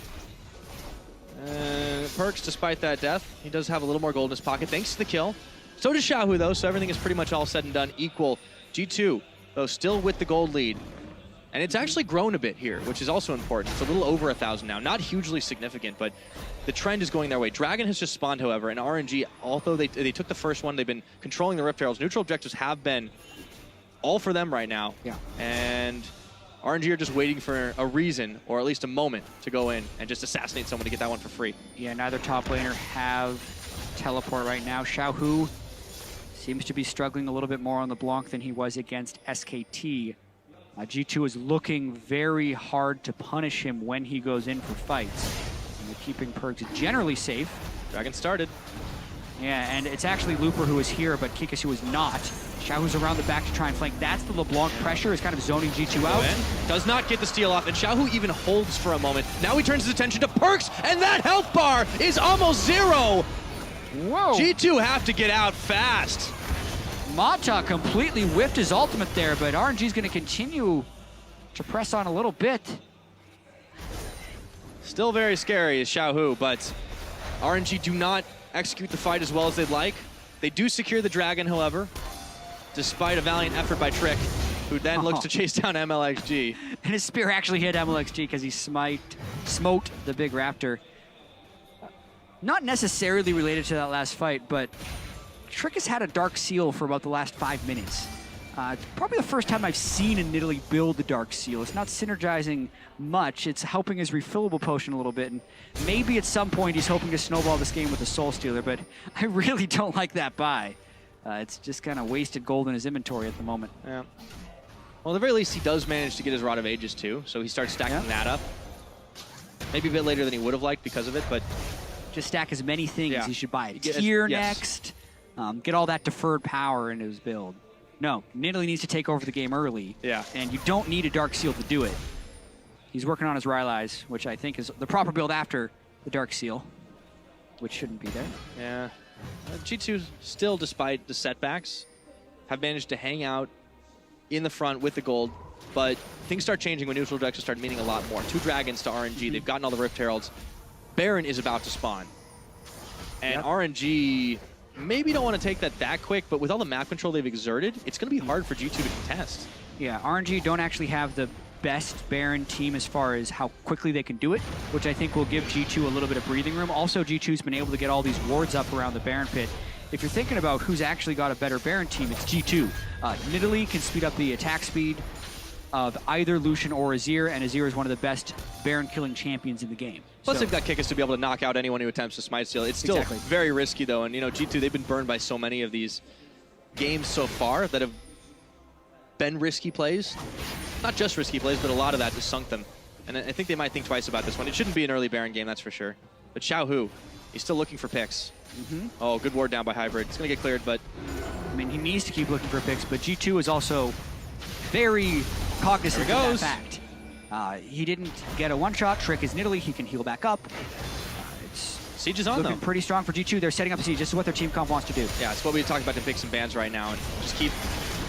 Perkz, despite that death, he does have a little more gold in his pocket, thanks to the kill. So does Xiaohu, though, so everything is pretty much all said and done equal. G2, though, still with the gold lead. And it's actually grown a bit here, which is also important. It's a little over 1,000 now. Not hugely significant, but the trend is going their way. Dragon has just spawned, however, and RNG, although they took the first one, they've been controlling the Rift Heralds. Neutral objectives have been all for them right now. Yeah. And RNG are just waiting for a reason, or at least a moment, to go in and just assassinate someone to get that one for free. Yeah, neither top laner have teleport right now. Xiaohu seems to be struggling a little bit more on the Blanc than he was against SKT. G2 is looking very hard to punish him when he goes in for fights. And they're keeping Perkz generally safe. Dragon started. Yeah, and it's actually Looper who is here, but Kikis who is not. Xiaohu's around the back to try and flank. That's the LeBlanc pressure, is kind of zoning G2 out. Does not get the steal off, and Xiaohu even holds for a moment. Now he turns his attention to Perkz, and that health bar is almost 0. Whoa! G2 have to get out fast. Mata completely whiffed his ultimate there, but RNG's going to continue to press on a little bit. Still very scary is Xiaohu, but RNG do not execute the fight as well as they'd like. They do secure the Dragon, however, despite a valiant effort by Trick, who then looks to chase down MLXG. And his spear actually hit MLXG because he smote the big Raptor. Not necessarily related to that last fight, but Trick has had a Dark Seal for about the last 5 minutes. It's probably the first time I've seen a Nidalee build the Dark Seal. It's not synergizing much. It's helping his refillable potion a little bit. And maybe at some point he's hoping to snowball this game with the Soul Stealer, but I really don't like that buy. It's just kind of wasted gold in his inventory at the moment. Yeah. Well, at the very least, he does manage to get his Rod of Ages, too, so he starts stacking that up. Maybe a bit later than he would have liked because of it, but... Just stack as many things. Yeah. He should buy a tier next. Get all that deferred power into his build. No, Nidalee needs to take over the game early. Yeah. And you don't need a Dark Seal to do it. He's working on his Rylai's, which I think is the proper build after the Dark Seal, which shouldn't be there. Yeah. G2 still, despite the setbacks, have managed to hang out in the front with the gold, but things start changing when neutral objectives start meaning a lot more. 2 dragons to RNG. They've gotten all the Rift Heralds. Baron is about to spawn. And RNG maybe don't want to take that quick, but with all the map control they've exerted, it's going to be hard for G2 to contest. Yeah, RNG don't actually have the best Baron team as far as how quickly they can do it, which I think will give G2 a little bit of breathing room. Also, G2's been able to get all these wards up around the Baron pit. If you're thinking about who's actually got a better Baron team, it's G2. Nidalee can speed up the attack speed of either Lucian or Azir, and Azir is one of the best Baron killing champions in the game. Plus, So- they've got Kikis to be able to knock out anyone who attempts to smite steal. It's still Exactly. very risky, though. And, you know, G2, they've been burned by so many of these games so far that have been risky plays. Not just risky plays, but a lot of that just sunk them. And I think they might think twice about this one. It shouldn't be an early Baron game, that's for sure. But Xiaohu, he's still looking for picks. Oh, good ward down by Hybrid. It's going to get cleared, but I mean, he needs to keep looking for picks, but G2 is also very cognizant There he of that goes. fact. He didn't get a one-shot. Trick is Nidalee. He can heal back up. It's Siege is on, looking though. pretty strong for G2. They're setting up a siege. This is what their team comp wants to do. Yeah, it's what we talked about in picks and bans right now. And just keep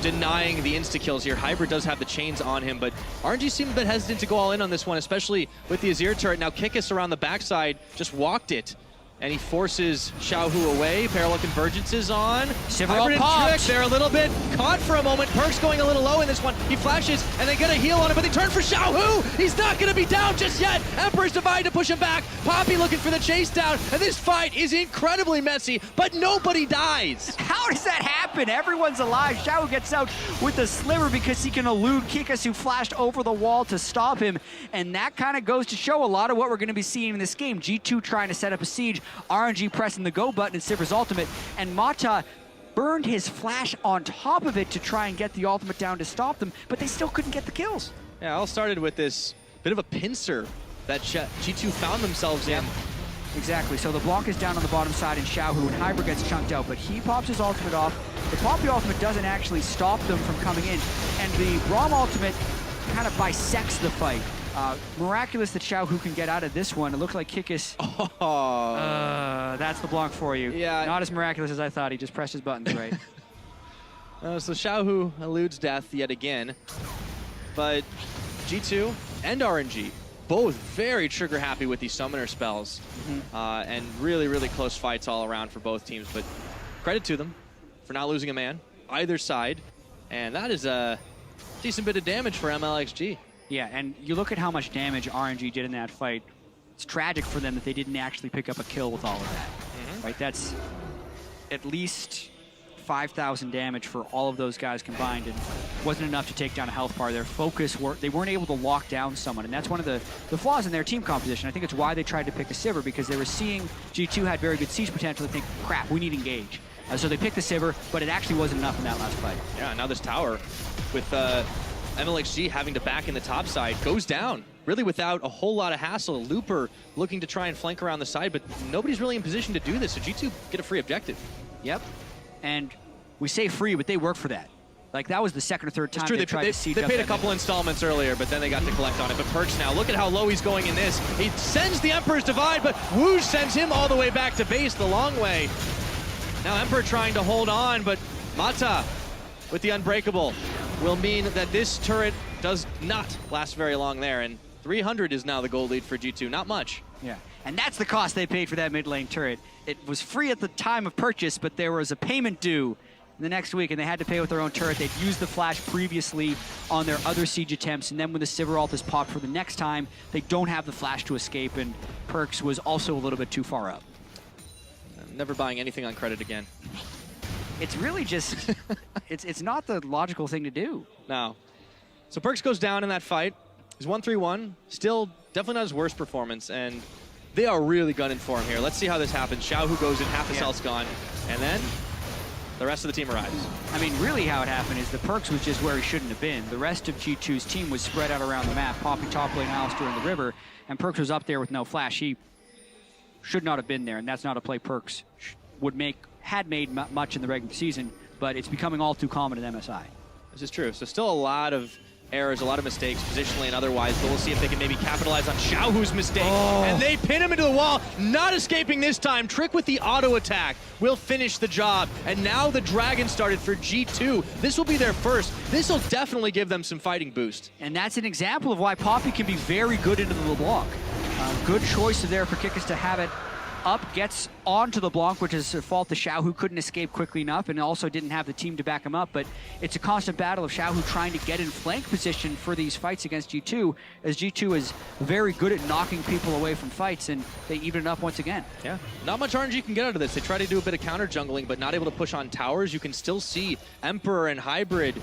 denying the insta-kills here. Hybrid does have the chains on him, but RNG seemed a bit hesitant to go all in on this one, especially with the Azir turret. Now Kikis around the backside just walked it, and he forces Xiaohu away. Parallel Convergence is on. Sivir Hybrid and popped. Trick, they're a little bit caught for a moment. Perk's going a little low in this one. He flashes, and they get a heal on him, but they turn for Xiaohu. He's not going to be down just yet. Emperor's Divide to push him back. Poppy looking for the chase down, and this fight is incredibly messy, but nobody dies. How does that happen? Everyone's alive. Xiao gets out with the sliver because he can elude Kikis, who flashed over the wall to stop him. And that kind of goes to show a lot of what we're going to be seeing in this game. G2 trying to set up a siege, RNG pressing the go button in Sivir's ultimate, and Mata burned his flash on top of it to try and get the ultimate down to stop them, but they still couldn't get the kills. Yeah, it all started with this bit of a pincer that G2 found themselves in. Exactly, so the Blanc is down on the bottom side, and Xiaohu and Hybrid gets chunked out, but he pops his ultimate off. The Poppy ultimate doesn't actually stop them from coming in, and the Braum ultimate kind of bisects the fight. Miraculous that Xiaohu can get out of this one. It looks like Kikis. That's the Blanc for you. Yeah. Not as miraculous as I thought. He just pressed his buttons right. So Xiaohu eludes death yet again, but G2 and RNG both very trigger happy with these summoner spells, and really, really close fights all around for both teams. But credit to them for not losing a man, either side, and that is a decent bit of damage for MLXG. Yeah, and you look at how much damage RNG did in that fight. It's tragic for them that they didn't actually pick up a kill with all of that. Right? That's at least 5,000 damage for all of those guys combined, and wasn't enough to take down a health bar. Their focus, they weren't able to lock down someone, and that's one of the flaws in their team composition. I think it's why they tried to pick a Sivir, because they were seeing G2 had very good siege potential. They think, crap, we need engage. So they picked the Sivir, but it actually wasn't enough in that last fight. Yeah, now this tower with MLXG having to back in the top side goes down, really without a whole lot of hassle. Looper looking to try and flank around the side, but nobody's really in position to do this, so G2 get a free objective. Yep. And we say free, but they work for that. Like, that was the second or third time they tried to siege they up paid a that couple installments earlier, but then they got to collect on it. But Perks now, look at how low he's going in this. He sends the Emperor's Divide, but Wooge sends him all the way back to base the long way. Now Emperor trying to hold on, but Mata with the Unbreakable will mean that this turret does not last very long there. And 300 is now the goal lead for G2. Not much. Yeah, and that's the cost they paid for that mid lane turret. It was free at the time of purchase, but there was a payment due the next week, and they had to pay with their own turret. They'd used the flash previously on their other siege attempts, and then when the Sivir ult is popped for the next time, they don't have the flash to escape, and Perks was also a little bit too far up. I'm never buying anything on credit again. It's really just, it's not the logical thing to do. No. So Perks goes down in that fight. He's 1-3-1. Still definitely not his worst performance, and they are really gunning for him here. Let's see how this happens. Xiaohu goes in, half his health's gone, and then the rest of the team arrives. I mean, really how it happened is the Perks was just where he shouldn't have been. The rest of G2's team was spread out around the map, Poppy top lane, Alistair in the river, and Perks was up there with no flash. He should not have been there, and that's not a play Perks had made much in the regular season, but it's becoming all too common at MSI. This is true. So still a lot of errors, a lot of mistakes, positionally and otherwise, but we'll see if they can maybe capitalize on Xiaohu's mistake. And they pin him into the wall, not escaping this time. Trick with the auto attack will finish the job. And now the Dragon started for G2. This will be their first. This will definitely give them some fighting boost. And that's an example of why Poppy can be very good into the LeBlanc. Good choice there for Kikis to have it up, gets onto the Blanc, which is a fault to Xiao, who couldn't escape quickly enough and also didn't have the team to back him up. But it's a constant battle of Xiao, who trying to get in flank position for these fights against G2, as G2 is very good at knocking people away from fights, and they even it up once again. Yeah, not much RNG can get out of this. They try to do a bit of counter jungling, but not able to push on towers. You can still see Emperor and Hybrid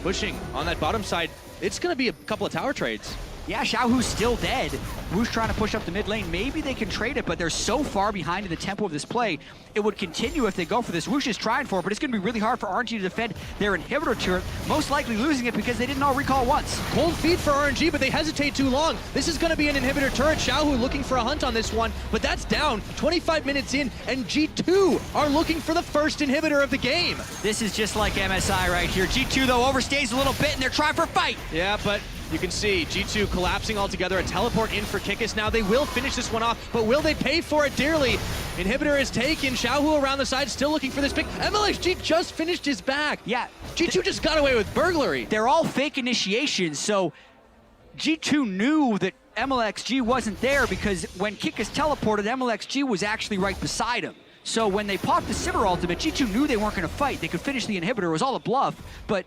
pushing on that bottom side. It's going to be a couple of tower trades. Yeah, Xiaohu's still dead. Wu's trying to push up the mid lane. Maybe they can trade it, but they're so far behind in the tempo of this play. It would continue if they go for this. Wu's just trying for it, but it's going to be really hard for RNG to defend their inhibitor turret, most likely losing it because they didn't all recall once. Cold feet for RNG, but they hesitate too long. This is going to be an inhibitor turret. Xiaohu looking for a hunt on this one, but that's down 25 minutes in, and G2 are looking for the first inhibitor of the game. This is just like MSI right here. G2, though, overstays a little bit, and they're trying for a fight. Yeah, but you can see G2 collapsing altogether. A teleport in for Kikis. Now they will finish this one off, but will they pay for it dearly? Inhibitor is taken. Xiaohu around the side, still looking for this pick. MLXG just finished his back. Yeah. G2 just got away with burglary. They're all fake initiations, so G2 knew that MLXG wasn't there because when Kikis teleported, MLXG was actually right beside him. So when they popped the Sivir ultimate, G2 knew they weren't going to fight. They could finish the inhibitor. It was all a bluff, but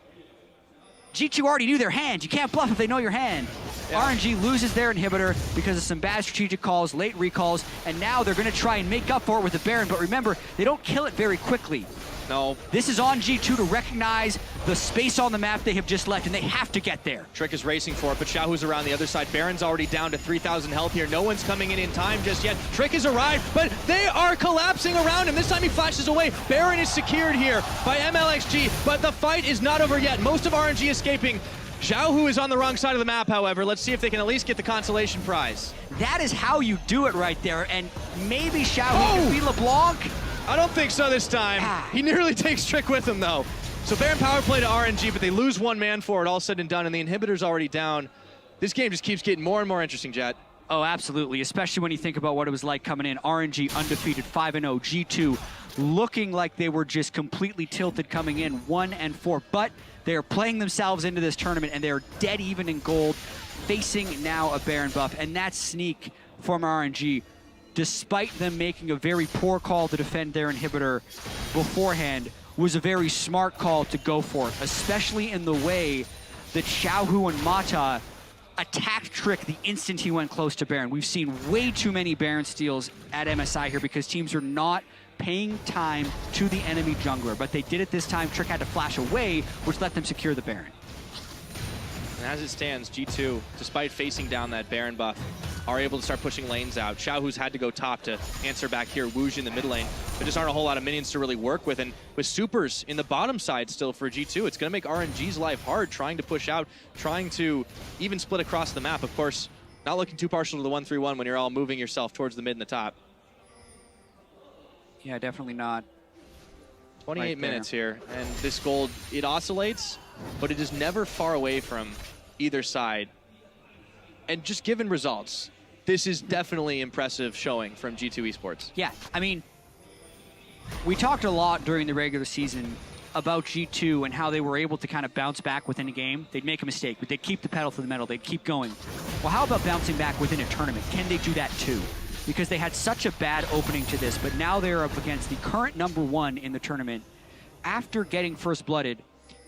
G2 already knew their hand. You can't bluff if they know your hand. Yeah. RNG loses their inhibitor because of some bad strategic calls, late recalls, and now they're going to try and make up for it with the Baron. But remember, they don't kill it very quickly. No. This is on G2 to recognize the space on the map they have just left, and they have to get there. Trick is racing for it, but Xiaohu's around the other side. Baron's already down to 3,000 health here. No one's coming in time just yet. Trick has arrived, but they are collapsing around him. This time he flashes away. Baron is secured here by MLXG, but the fight is not over yet. Most of RNG escaping. Xiaohu is on the wrong side of the map, however. Let's see if they can at least get the consolation prize. That is how you do it right there, and maybe Xiaohu can be LeBlanc. I don't think so this time. He nearly takes Trick with him, though. So Baron power play to RNG, but they lose one man for it, all said and done, and the inhibitor's already down. This game just keeps getting more and more interesting, Jet. Oh, absolutely, especially when you think about what it was like coming in. RNG undefeated, 5-0, G2 looking like they were just completely tilted coming in, 1-4, but they are playing themselves into this tournament, and they are dead even in gold, facing now a Baron buff, and that sneak from RNG, despite them making a very poor call to defend their inhibitor beforehand, was a very smart call to go for it, especially in the way that Xiaohu and Mata attacked Trick the instant he went close to Baron. We've seen way too many Baron steals at MSI here because teams are not paying time to the enemy jungler, but they did it this time. Trick had to flash away, which let them secure the Baron. And as it stands, G2, despite facing down that Baron buff, are able to start pushing lanes out. Xiaohu's had to go top to answer back here. Wooge in the mid lane. There just aren't a whole lot of minions to really work with, and with supers in the bottom side still for G2, it's going to make RNG's life hard trying to push out, trying to even split across the map. Of course, not looking too partial to the 1-3-1 when you're all moving yourself towards the mid and the top. Yeah, definitely not. 28 minutes here, and this gold, it oscillates, but it is never far away from either side. And just given results, this is definitely impressive showing from G2 Esports. Yeah, I mean, we talked a lot during the regular season about G2 and how they were able to kind of bounce back within a game. They'd make a mistake, but they'd keep the pedal to the metal. They'd keep going. Well, how about bouncing back within a tournament? Can they do that too? Because they had such a bad opening to this, but now they're up against the current #1 in the tournament after getting first blooded,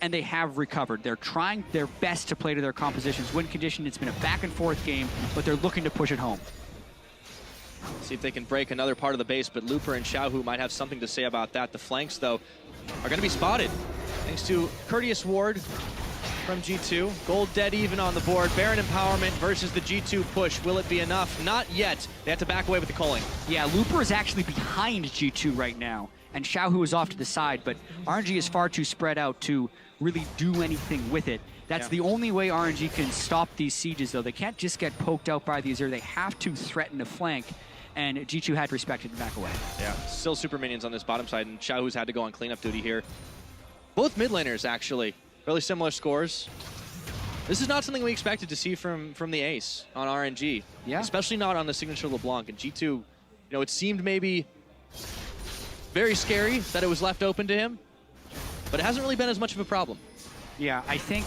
and they have recovered. They're trying their best to play to their compositions. Win condition, it's been a back and forth game, but they're looking to push it home. See if they can break another part of the base, but Looper and Xiaohu might have something to say about that. The flanks, though, are going to be spotted thanks to Courteous Ward from G2. Gold dead even on the board. Baron empowerment versus the G2 push. Will it be enough? Not yet. They have to back away with the culling. Yeah, Looper is actually behind G2 right now, and Xiaohu is off to the side, but RNG is far too spread out to really do anything with it. That's the only way RNG can stop these sieges, though. They can't just get poked out by the Azir. They have to threaten a flank, and G2 had to respect it and back away. Yeah, still super minions on this bottom side, and Xiaohu's had to go on cleanup duty here. Both mid laners, actually. Really similar scores. This is not something we expected to see from the ace on RNG. Yeah. Especially not on the signature LeBlanc. And G2, you know, it seemed maybe very scary that it was left open to him, but it hasn't really been as much of a problem. Yeah, I think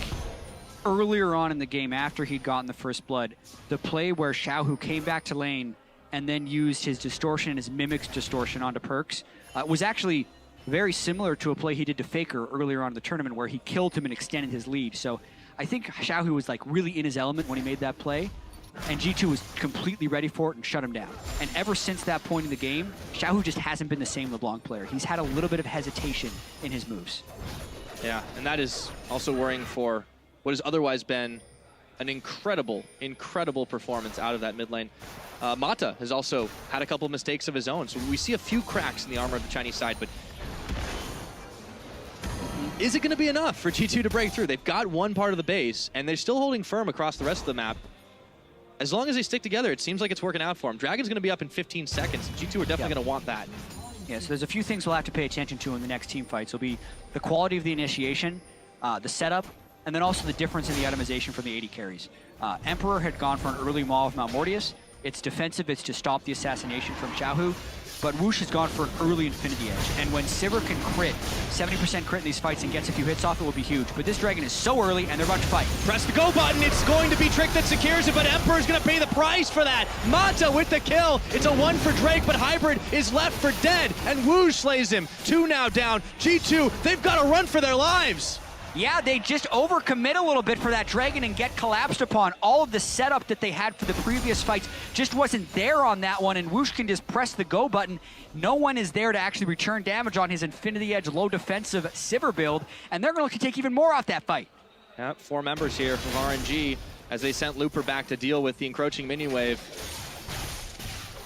earlier on in the game, after he'd gotten the first blood, the play where Xiaohu came back to lane and then used his distortion and his mimic's distortion onto Perks. Was actually very similar to a play he did to Faker earlier on in the tournament where he killed him and extended his lead. So I think Xiaohu was like really in his element when he made that play, and G2 was completely ready for it and shut him down. And ever since that point in the game, Xiaohu just hasn't been the same LeBlanc player. He's had a little bit of hesitation in his moves. Yeah, and that is also worrying for what has otherwise been an incredible, incredible performance out of that mid lane. Mata has also had a couple mistakes of his own, so we see a few cracks in the armor of the Chinese side, but is it going to be enough for G2 to break through? They've got one part of the base, and they're still holding firm across the rest of the map. As long as they stick together, it seems like it's working out for them. Dragon's going to be up in 15 seconds. G2 are definitely going to want that. Yeah, so there's a few things we'll have to pay attention to in the next team fights. It'll be the quality of the initiation, the setup, and then also the difference in the itemization from the AD carries. Emperor had gone for an early maul of Mount Mortius. It's defensive, it's to stop the assassination from Xiaohu. But Woosh has gone for an early Infinity Edge. And when Sivir can crit, 70% crit in these fights and gets a few hits off, it will be huge. But this Dragon is so early, and they're about to fight. Press the go button. It's going to be Trick that secures it, but Emperor's going to pay the price for that. Mata with the kill. It's a 1 for Drake, but Hybrid is left for dead, and Woosh slays him. 2 now down. G2, they've got to run for their lives. Yeah, they just overcommit a little bit for that Dragon and get collapsed upon. All of the setup that they had for the previous fights just wasn't there on that one, and Woosh can just press the go button. No one is there to actually return damage on his Infinity Edge low defensive Sivir build, and they're going to look to take even more off that fight. Yep, 4 members here from RNG as they sent Looper back to deal with the encroaching minion wave.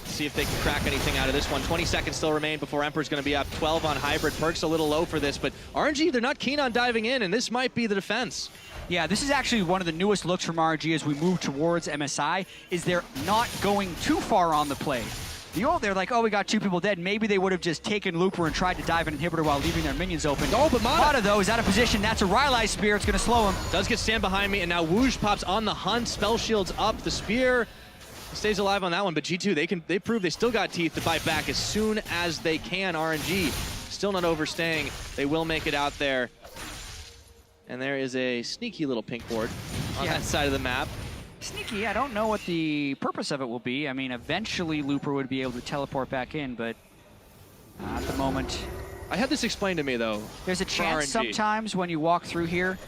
See if they can crack anything out of this one. 20 seconds still remain before Emperor's going to be up. 12 on Hybrid. Perk's a little low for this, but RNG, they're not keen on diving in, and this might be the defense. Yeah, this is actually one of the newest looks from RNG as we move towards MSI, is they're not going too far on the play. The old, they're like, oh, we got 2 people dead. Maybe they would have just taken Looper and tried to dive an inhibitor while leaving their minions open. Oh, but Mata, though, is out of position. That's a Rylai Spear. It's going to slow him. Does get stand behind me, and now Woosh pops on the hunt. Spell shields up. The spear stays alive on that one, but G2, they prove they still got teeth to bite back as soon as they can. RNG still not overstaying. They will make it out there. And there is a sneaky little pink board on that side of the map. Sneaky, I don't know what the purpose of it will be. I mean, eventually Looper would be able to teleport back in, but at the moment. I had this explained to me, though. There's a chance sometimes when you walk through here,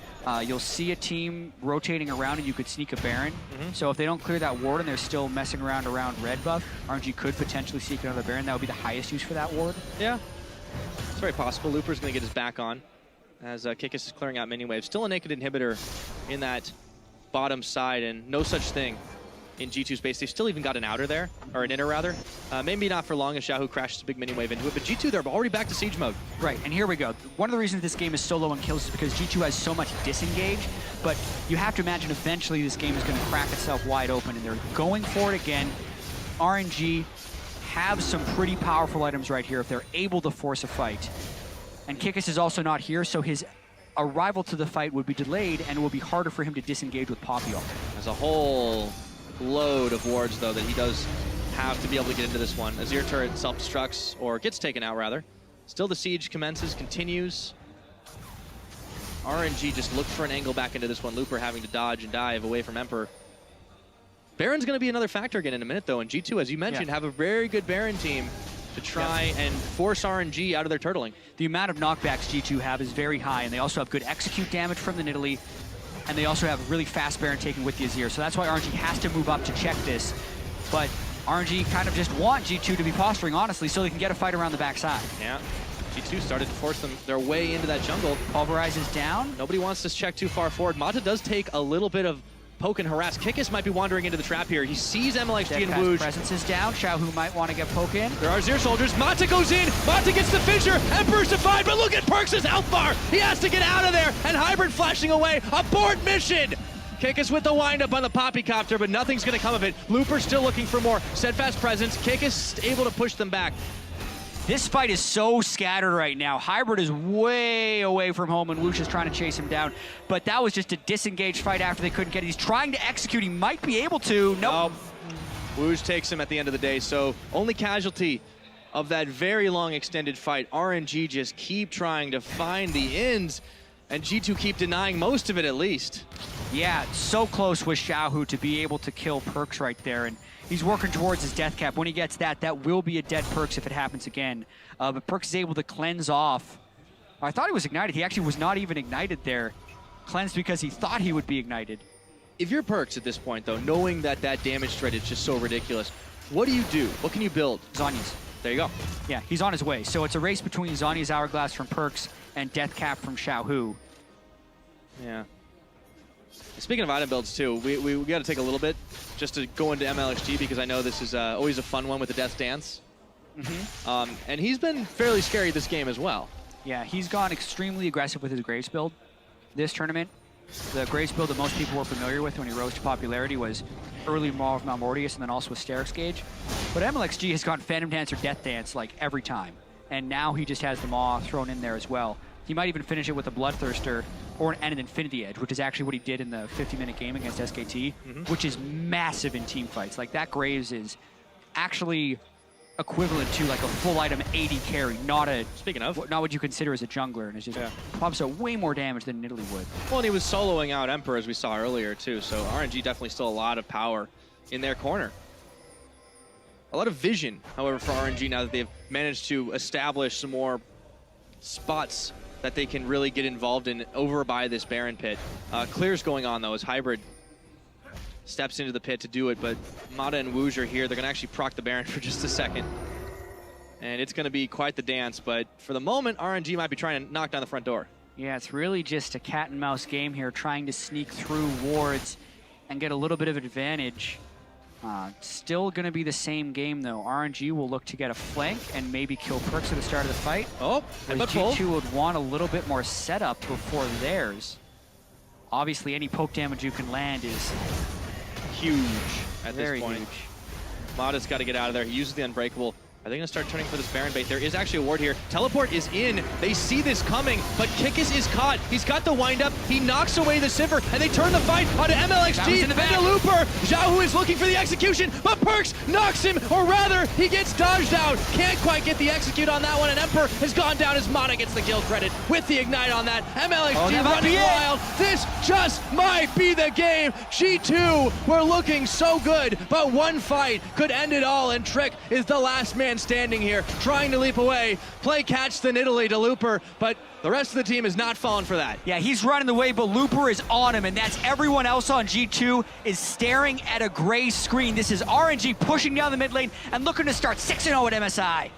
you'll see a team rotating around and you could sneak a Baron. So if they don't clear that ward and they're still messing around red buff, RNG could potentially seek another Baron. That would be the highest use for that ward. Yeah, it's very possible. Looper's going to get his back on as Kikis is clearing out mini waves. Still a naked inhibitor in that bottom side, and no such thing in G2 space. They've still even got an outer there, or an inner rather. Maybe not for long as Xiaohu crashes a big mini wave into it, but G2, they're already back to siege mode. Right, and here we go. One of the reasons this game is so low in kills is because G2 has so much disengage, but you have to imagine eventually this game is going to crack itself wide open, and they're going for it again. RNG have some pretty powerful items right here if they're able to force a fight. And Kikis is also not here, so his arrival to the fight would be delayed, and it will be harder for him to disengage with Poppy ult. There's a whole load of wards, though, that he does have to be able to get into this one. Azir turret self-destructs, or gets taken out, rather. Still the siege commences, continues. RNG just looked for an angle back into this one. Looper having to dodge and dive away from Emperor. Baron's going to be another factor again in a minute, though, and G2, as you mentioned, have a very good Baron team to try and force RNG out of their turtling. The amount of knockbacks G2 have is very high, and they also have good execute damage from the Nidalee, and they also have really fast Baron taken with the Azir, so that's why RNG has to move up to check this. But RNG kind of just want G2 to be posturing, honestly, so they can get a fight around the backside. Yeah, G2 started to force them their way into that jungle. Pulverize is down. Nobody wants to check too far forward. Mata does take a little bit of poke and harass. Kikis might be wandering into the trap here. He sees MLXG and Woosh. Presence is down. Xiaohu might want to get poke in. There are Azir soldiers. Mata goes in. Mata gets the fissure. Emperor's defied, but look at Perks' health bar. He has to get out of there. And Hybrid flashing away. Abort mission. Kikis with the windup on the Poppycopter, but nothing's going to come of it. Looper's still looking for more. Steadfast presence. Kikis able to push them back. This fight is so scattered right now. Hybrid is way away from home, and Woosh is trying to chase him down. But that was just a disengaged fight after they couldn't get it. He's trying to execute. He might be able to. Nope. Woosh takes him at the end of the day. So only casualty of that very long extended fight. RNG just keep trying to find the ends, and G2 keep denying most of it at least. Yeah, so close was Xiaohu to be able to kill Perks right there, and he's working towards his death cap. When he gets that, that will be a dead Perks if it happens again. But Perks is able to cleanse off. I thought he was ignited. He actually was not even ignited there. Cleansed because he thought he would be ignited. If you're Perks at this point, though, knowing that that damage threat is just so ridiculous, what do you do? What can you build? Zhonya's. There you go. Yeah, he's on his way. So it's a race between Zhonya's Hourglass from Perks and Death Cap from Xiaohu. Yeah. Speaking of item builds, too, we got to take a little bit just to go into MLXG because I know this is always a fun one with the Death Dance. And he's been fairly scary this game as well. Yeah, he's gone extremely aggressive with his Graves build this tournament. The Graves build that most people were familiar with when he rose to popularity was early Maw of Malmortius and then also with Sterix Gauge. But MLXG has gone Phantom Dance or Death Dance like every time. And now he just has the Maw thrown in there as well. He might even finish it with a Bloodthirster and an Infinity Edge, which is actually what he did in the 50-minute game against SKT, which is massive in team fights. Like that Graves is actually equivalent to like a full item 80 carry, not what you consider as a jungler, and it's just pumps out way more damage than Nidalee would. Well, and he was soloing out Emperor as we saw earlier too, so RNG definitely still a lot of power in their corner. A lot of vision, however, for RNG now that they've managed to establish some more spots that they can really get involved in over by this Baron pit. Clear's going on though as Hybrid steps into the pit to do it, but Mata and Wooge are here. They're going to actually proc the Baron for just a second. And it's going to be quite the dance, but for the moment, RNG might be trying to knock down the front door. Yeah, it's really just a cat and mouse game here, trying to sneak through wards and get a little bit of advantage. Still going to be the same game, though. RNG will look to get a flank and maybe kill Perks at the start of the fight. Oh, but G2 would want a little bit more setup before theirs. Obviously, any poke damage you can land is huge at very this point. Huge. Mata's got to get out of there. He uses the Unbreakable. Are they going to start turning for this Baron bait? There is actually a ward here. Teleport is in. They see this coming, but Kikis is caught. He's got the windup. He knocks away the Sivir, and they turn the fight onto MLXG and the Looper. Xiaohu is looking for the execution, but Perks knocks him, or rather, he gets dodged out. Can't quite get the execute on that one, and Emperor has gone down as Mata gets the kill credit with the Ignite on that. MLXG running wild. This just might be the game. G2 were looking so good, but one fight could end it all, and Trick is the last man standing here, trying to leap away, play catch the Nidalee to Looper, but the rest of the team is not falling for that. Yeah, he's running away, but Looper is on him, and that's everyone else on G2 is staring at a gray screen. This is RNG pushing down the mid lane and looking to start 6-0 at MSI.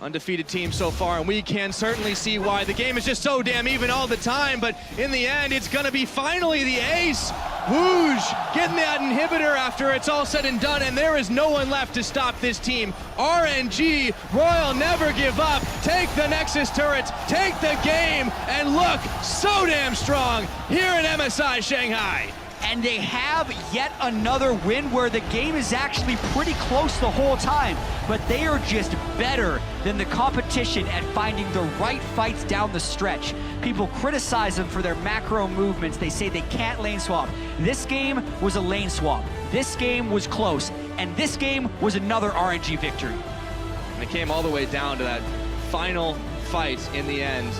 Undefeated team so far, and we can certainly see why. The game is just so damn even all the time, but in the end, it's gonna be finally the ace. Wooge getting that inhibitor after it's all said and done, and there is no one left to stop this team. RNG, Royal never give up. Take the Nexus turrets, take the game, and look so damn strong here in MSI Shanghai. And they have yet another win where the game is actually pretty close the whole time, but they are just better than the competition at finding the right fights down the stretch. People criticize them for their macro movements. They say they can't lane swap. This game was a lane swap. This game was close, and this game was another RNG victory. And it came all the way down to that final fight in the end.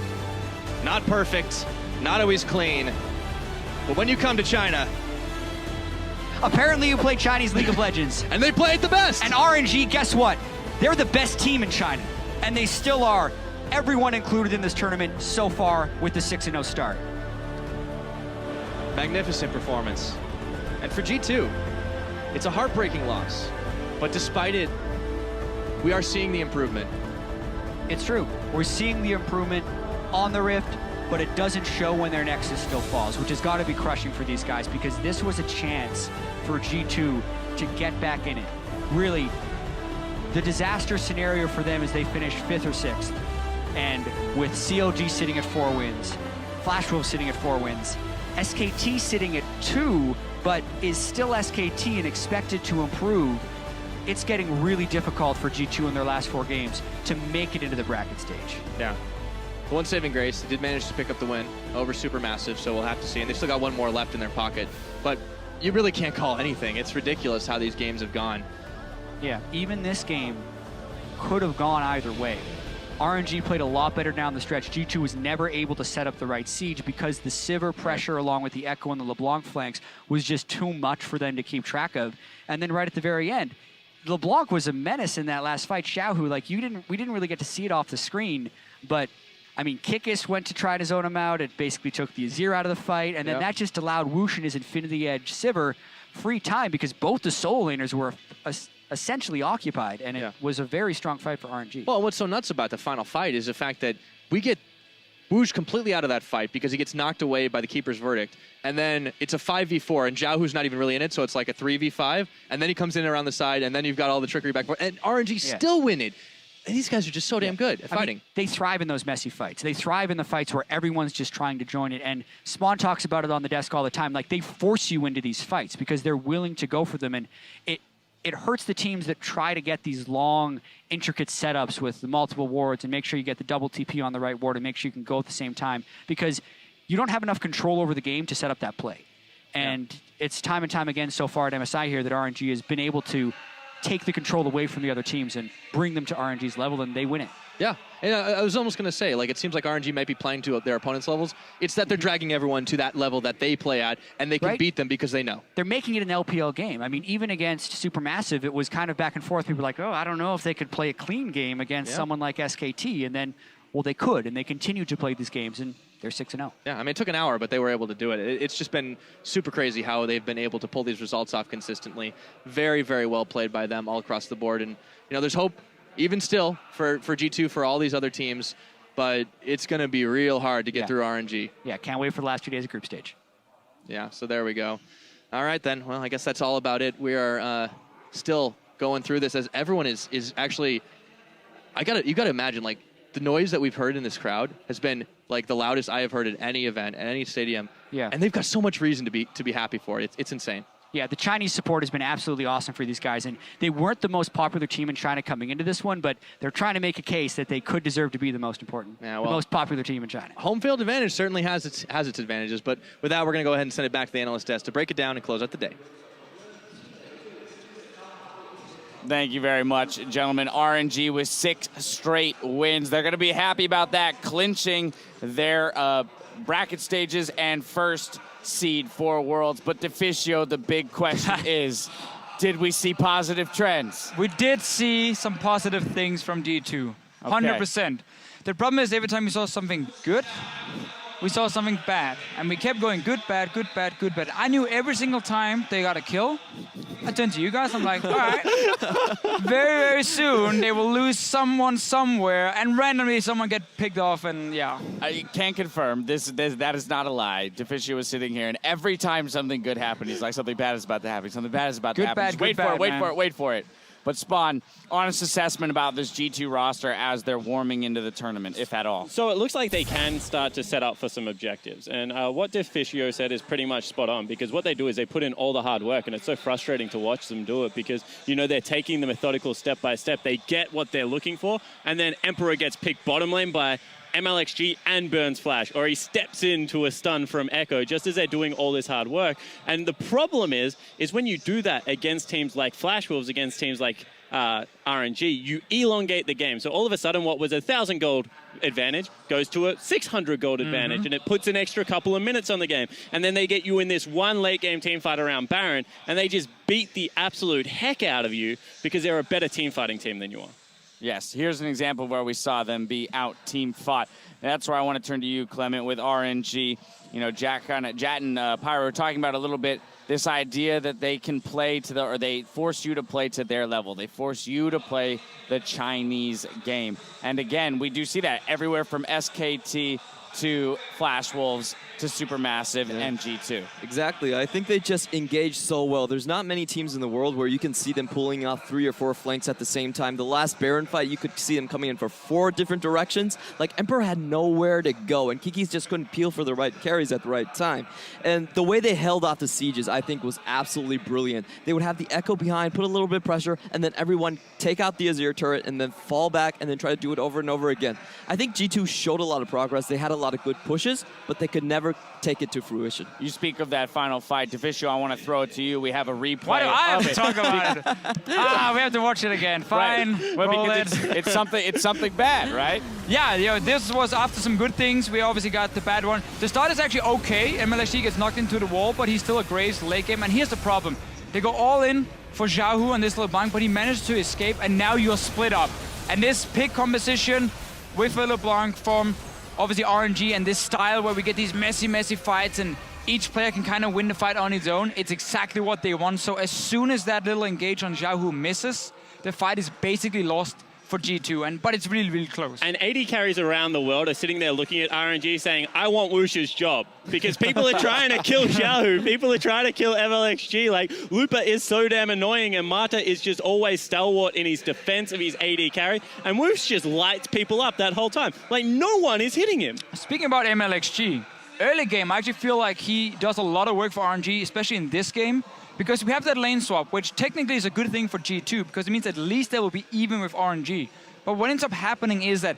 Not perfect, not always clean, but when you come to China... Apparently you play Chinese League of Legends. And they play it the best! And RNG, guess what? They're the best team in China. And they still are. Everyone included in this tournament so far with the 6-0 start. Magnificent performance. And for G2, it's a heartbreaking loss. But despite it, we are seeing the improvement. It's true. We're seeing the improvement on the Rift, but it doesn't show when their Nexus still falls, which has got to be crushing for these guys because this was a chance for G2 to get back in it. Really, the disaster scenario for them is they finish 5th or 6th. And with CLG sitting at 4 wins, Flash Wolf sitting at 4 wins, SKT sitting at 2, but is still SKT and expected to improve, it's getting really difficult for G2 in their last 4 games to make it into the bracket stage. Yeah. One saving grace, they did manage to pick up the win over Supermassive, so we'll have to see. And they've still got one more left in their pocket. But you really can't call anything. It's ridiculous how these games have gone. Yeah, even this game could have gone either way. RNG played a lot better down the stretch. G2 was never able to set up the right siege because the Sivir pressure along with the Echo and the LeBlanc flanks was just too much for them to keep track of. And then right at the very end, LeBlanc was a menace in that last fight. Xiaohu, like we didn't really get to see it off the screen, but I mean, Kikis went to try to zone him out. It basically took the Azir out of the fight, and then that just allowed Woosh and his Infinity Edge Sivir free time because both the solo laners were essentially occupied, and it was a very strong fight for RNG. Well, what's so nuts about the final fight is the fact that we get Woosh completely out of that fight because he gets knocked away by the Keeper's Verdict, and then it's a 5v4, and Xiaohu's not even really in it, so it's like a 3v5, and then he comes in around the side, and then you've got all the trickery back, and RNG still win it. And these guys are just so damn good at fighting. I mean, they thrive in those messy fights. They thrive in the fights where everyone's just trying to join it. And Spawn talks about it on the desk all the time. Like, they force you into these fights because they're willing to go for them. And it hurts the teams that try to get these long, intricate setups with the multiple wards and make sure you get the double TP on the right ward and make sure you can go at the same time because you don't have enough control over the game to set up that play. And it's time and time again so far at MSI here that RNG has been able to take the control away from the other teams and bring them to RNG's level, and they win it. Yeah, and I was almost going to say, like, it seems like RNG might be playing to their opponent's levels. It's that they're dragging everyone to that level that they play at, and they can beat them because they know. They're making it an LPL game. I mean, even against Supermassive, it was kind of back and forth. People were like, oh, I don't know if they could play a clean game against someone like SKT, and then, well, they could, and they continue to play these games, and they're 6-0. Yeah, I mean, it took an hour, but they were able to do it. It's just been super crazy how they've been able to pull these results off consistently. Very, very well played by them all across the board. And, you know, there's hope, even still, for G2, for all these other teams, but it's going to be real hard to get through RNG. Yeah, can't wait for the last 2 days of group stage. Yeah, so there we go. All right, then. Well, I guess that's all about it. We are still going through this as everyone is actually... you got to imagine, like, the noise that we've heard in this crowd has been like the loudest I have heard at any event, at any stadium. Yeah. And they've got so much reason to be happy for it. It's insane. Yeah, the Chinese support has been absolutely awesome for these guys, and they weren't the most popular team in China coming into this one, but they're trying to make a case that they could deserve to be the most important, the most popular team in China. Home field advantage certainly has its advantages, but with that, we're going to go ahead and send it back to the analyst desk to break it down and close out the day. Thank you very much, gentlemen. RNG with 6 straight wins. They're going to be happy about that, clinching their bracket stages and first seed for Worlds. But Deficio, the big question is, did we see positive trends? We did see some positive things from D2, 100%. The problem is every time we saw something good, we saw something bad. And we kept going good, bad, good, bad, good, bad. I knew every single time they got a kill, I turned to you guys, I'm like, all right, very, very soon they will lose someone somewhere and randomly someone get picked off and I can confirm, that is not a lie. Deficio was sitting here and every time something good happened, he's like, something bad is about to happen, something bad is about to happen. Bad, Just wait for it. But Spawn, honest assessment about this G2 roster as they're warming into the tournament, if at all. So it looks like they can start to set up for some objectives. And what Deficio said is pretty much spot on, because what they do is they put in all the hard work, and it's so frustrating to watch them do it because, you know, they're taking the methodical step by step. They get what they're looking for, and then Emperor gets picked bottom lane by MLXG and Burns Flash, or he steps into a stun from Echo just as they're doing all this hard work. And the problem is when you do that against teams like Flash Wolves, against teams like RNG, you elongate the game. So all of a sudden what was a 1,000 gold advantage goes to a 600 gold advantage, and it puts an extra couple of minutes on the game. And then they get you in this one late game team fight around Baron, and they just beat the absolute heck out of you because they're a better team fighting team than you are. Yes, here's an example where we saw them be out team fought. That's where I want to turn to you, Clement, with RNG. You know, Jat and Pyro were talking about a little bit this idea that they can play to or they force you to play to their level. They force you to play the Chinese game. And again, we do see that everywhere from SKT to Flash Wolves to Supermassive and G2. Exactly. I think they just engage so well. There's not many teams in the world where you can see them pulling off 3 or 4 flanks at the same time. The last Baron fight, you could see them coming in for 4 different directions. Like, Emperor had nowhere to go, and Kiki's just couldn't peel for the right carries at the right time. And the way they held off the sieges, I think, was absolutely brilliant. They would have the Echo behind, put a little bit of pressure, and then everyone take out the Azir turret and then fall back and then try to do it over and over again. I think G2 showed a lot of progress. They had a lot lot of good pushes, but they could never take it to fruition. You speak of that final fight. Deficio, I want to throw it to you. We have a replay Why do I have of to it. talk about it? We have to watch it again. Fine. Right. Well, roll because it. it's something bad, right? Yeah, this was after some good things. We obviously got the bad one. The start is actually okay. MLXG gets knocked into the wall, but he's still a Graves late game. And here's the problem. They go all in for Xiaohu on this LeBlanc, but he managed to escape, and now you're split up. And this pick composition with a LeBlanc from obviously RNG and this style where we get these messy fights and each player can kind of win the fight on its own, it's exactly what they want. So as soon as that little engage on Xiaohu misses, the fight is basically lost for G2, but it's really, really close. And AD carries around the world are sitting there looking at RNG saying, I want Wush's job. Because people are trying to kill Xiaohu. People are trying to kill MLXG. Like, Lupa is so damn annoying, and Mata is just always stalwart in his defense of his AD carry. And Wush just lights people up that whole time. Like, no one is hitting him. Speaking about MLXG, early game, I actually feel like he does a lot of work for RNG, especially in this game. Because we have that lane swap, which technically is a good thing for G2, because it means at least they will be even with RNG. But what ends up happening is that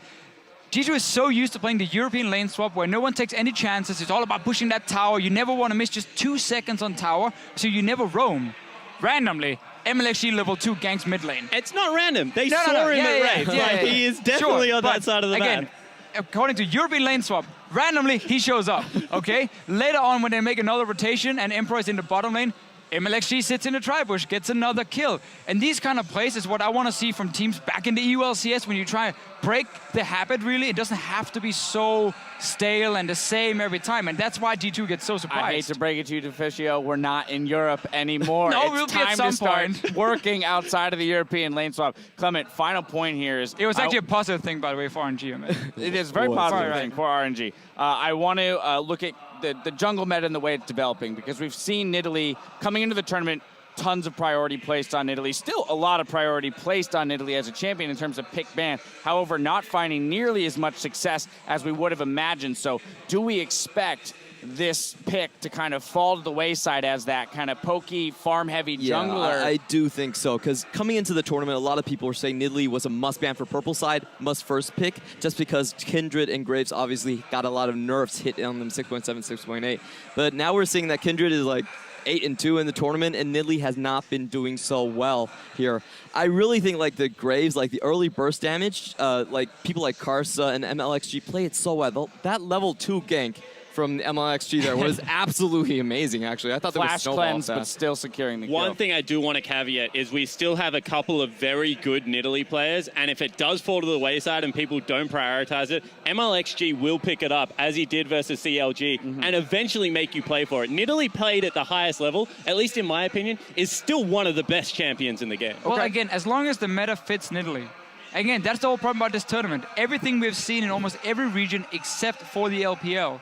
G2 is so used to playing the European lane swap where no one takes any chances. It's all about pushing that tower. You never want to miss just 2 seconds on tower, so you never roam. Randomly, MLXG level 2 ganks mid lane. It's not random. They saw him at Wraith. He is definitely on that side of the map. According to European lane swap, randomly he shows up, okay? Later on when they make another rotation and Emperor is in the bottom lane, MLXG sits in the tri-bush, gets another kill. And these kind of plays is what I want to see from teams back in the EULCS when you try to break the habit, really. It doesn't have to be so stale and the same every time. And that's why G2 gets so surprised. I hate to break it to you, Deficio, we're not in Europe anymore. No, it's we'll be time at some to start point. working outside of the European lane swap. Clement, final point here is... It was actually a positive thing, by the way, for RNG. Man. It is a very positive thing for RNG. I want to look at the jungle meta and the way it's developing, because we've seen Nidalee coming into the tournament, tons of priority placed on Nidalee. Still a lot of priority placed on Nidalee as a champion in terms of pick ban. However, not finding nearly as much success as we would have imagined. So do we expect this pick to kind of fall to the wayside as that kind of pokey, farm-heavy jungler? Yeah, I do think so, because coming into the tournament, a lot of people were saying Nidalee was a must-ban for purple side, must-first pick, just because Kindred and Graves obviously got a lot of nerfs hit on them, 6.7, 6.8. But now we're seeing that Kindred is like 8-2 in the tournament, and Nidalee has not been doing so well here. I really think like the Graves, like the early burst damage, like people like Karsa and MLXG play it so well. That level 2 gank from MLXG there was absolutely amazing, actually. I thought there was Flash snowball cleanse, fast. but still securing the kill. One thing I do want to caveat is we still have a couple of very good Nidalee players, and if it does fall to the wayside and people don't prioritize it, MLXG will pick it up, as he did versus CLG, and eventually make you play for it. Nidalee played at the highest level, at least in my opinion, is still one of the best champions in the game. Well, again, as long as the meta fits Nidalee. Again, that's the whole problem about this tournament. Everything we've seen in almost every region except for the LPL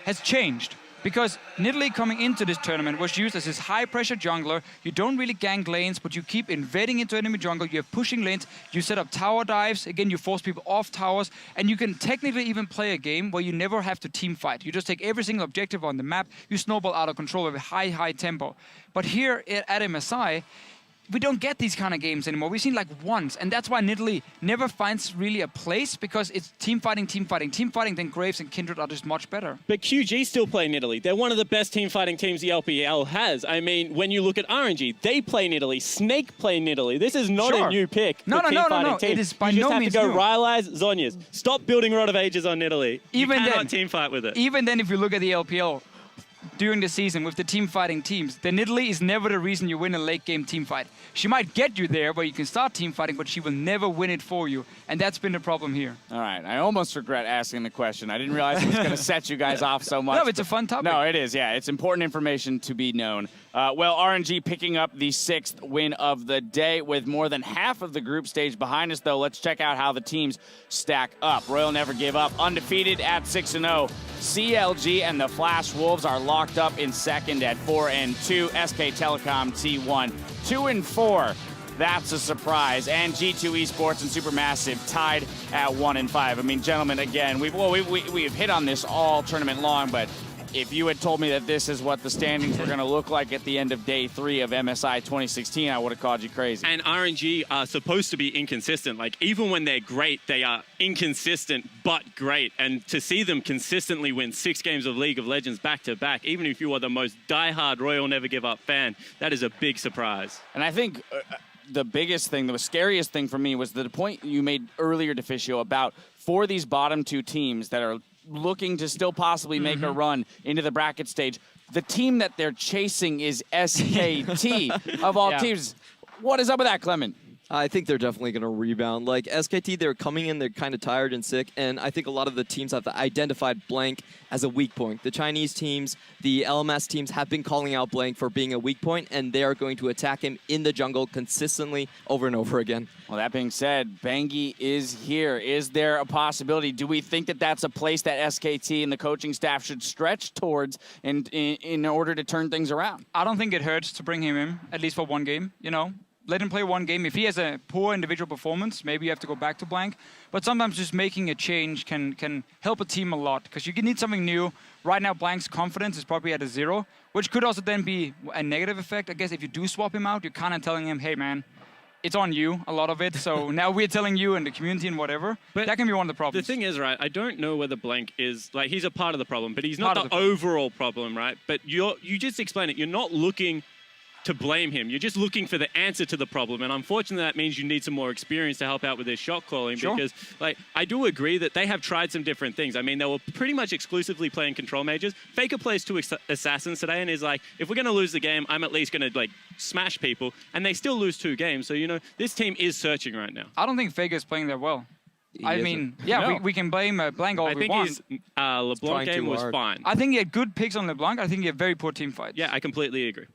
has changed, because Nidalee coming into this tournament was used as this high-pressure jungler. You don't really gank lanes, but you keep invading into enemy jungle. You have pushing lanes. You set up tower dives. Again, you force people off towers, and you can technically even play a game where you never have to team fight. You just take every single objective on the map. You snowball out of control with a high tempo. But here at MSI, we don't get these kind of games anymore. We've seen like once, and that's why Nidalee never finds really a place, because it's team fighting. Then Graves and Kindred are just much better. But QG still play Nidalee. They're one of the best team fighting teams the LPL has. I mean, when you look at RNG, they play Nidalee. Snake play Nidalee. This is not a new pick. No. Teams. It is by you no just means have to go new. Rylai's, Zhonya's. Stop building Rod of Ages on Nidalee. You cannot team fight with it. Even then, if you look at the LPL, during the season with the team fighting teams, the Nidalee is never the reason you win a late game team fight. She might get you there where you can start team fighting, but she will never win it for you. And that's been the problem here. All right. I almost regret asking the question. I didn't realize it was going to set you guys off so much. No, it's a fun topic. No, it is. Yeah, it's important information to be known. Well, RNG picking up the 6th win of the day with more than half of the group stage behind us, though. Let's check out how the teams stack up. Royal never give up, undefeated at 6-0. CLG and the Flash Wolves are locked up in second at 4-2. SK Telecom T1 2-4. That's a surprise. And G2 Esports and Supermassive tied at 1-5. I mean, gentlemen, again, we've hit on this all tournament long, but if you had told me that this is what the standings were going to look like at the end of day 3 of MSI 2016, I would have called you crazy. And RNG are supposed to be inconsistent. Like, even when they're great, they are inconsistent but great. And to see them consistently win 6 games of League of Legends back-to-back, even if you are the most diehard Royal Never Give Up fan, that is a big surprise. And I think the biggest thing, the scariest thing for me was the point you made earlier, Deficio, about for these bottom 2 teams that are looking to still possibly make a run into the bracket stage, the team that they're chasing is SKT of all teams. What is up with that, Clement? I think they're definitely going to rebound. Like, SKT, they're coming in, they're kind of tired and sick, and I think a lot of the teams have identified Blank as a weak point. The Chinese teams, the LMS teams have been calling out Blank for being a weak point, and they are going to attack him in the jungle consistently over and over again. Well, that being said, Bengi is here. Is there a possibility? Do we think that that's a place that SKT and the coaching staff should stretch towards in order to turn things around? I don't think it hurts to bring him in, at least for one game, you know. Let him play one game. If he has a poor individual performance, maybe you have to go back to Blank. But sometimes just making a change can help a team a lot, because you need something new. Right now, Blank's confidence is probably at a 0, which could also then be a negative effect. I guess if you do swap him out, you're kind of telling him, hey, man, it's on you, a lot of it. So now we're telling you and the community and whatever. But that can be one of the problems. The thing is, right, I don't know whether Blank is, like, he's a part of the problem, but he's not the overall problem, right? But you just explained it. You're not looking to blame him. You're just looking for the answer to the problem. And unfortunately, that means you need some more experience to help out with their shot calling. Sure. Because, like, I do agree that they have tried some different things. I mean, they were pretty much exclusively playing control mages. Faker plays 2 assassins today and is like, if we're going to lose the game, I'm at least going to, like, smash people. And they still lose 2 games. So, you know, this team is searching right now. I don't think Faker's playing that well. I mean, yeah, we can blame Blank all we want. I think his LeBlanc game was fine. I think he had good picks on LeBlanc. I think he had very poor team fights. Yeah, I completely agree.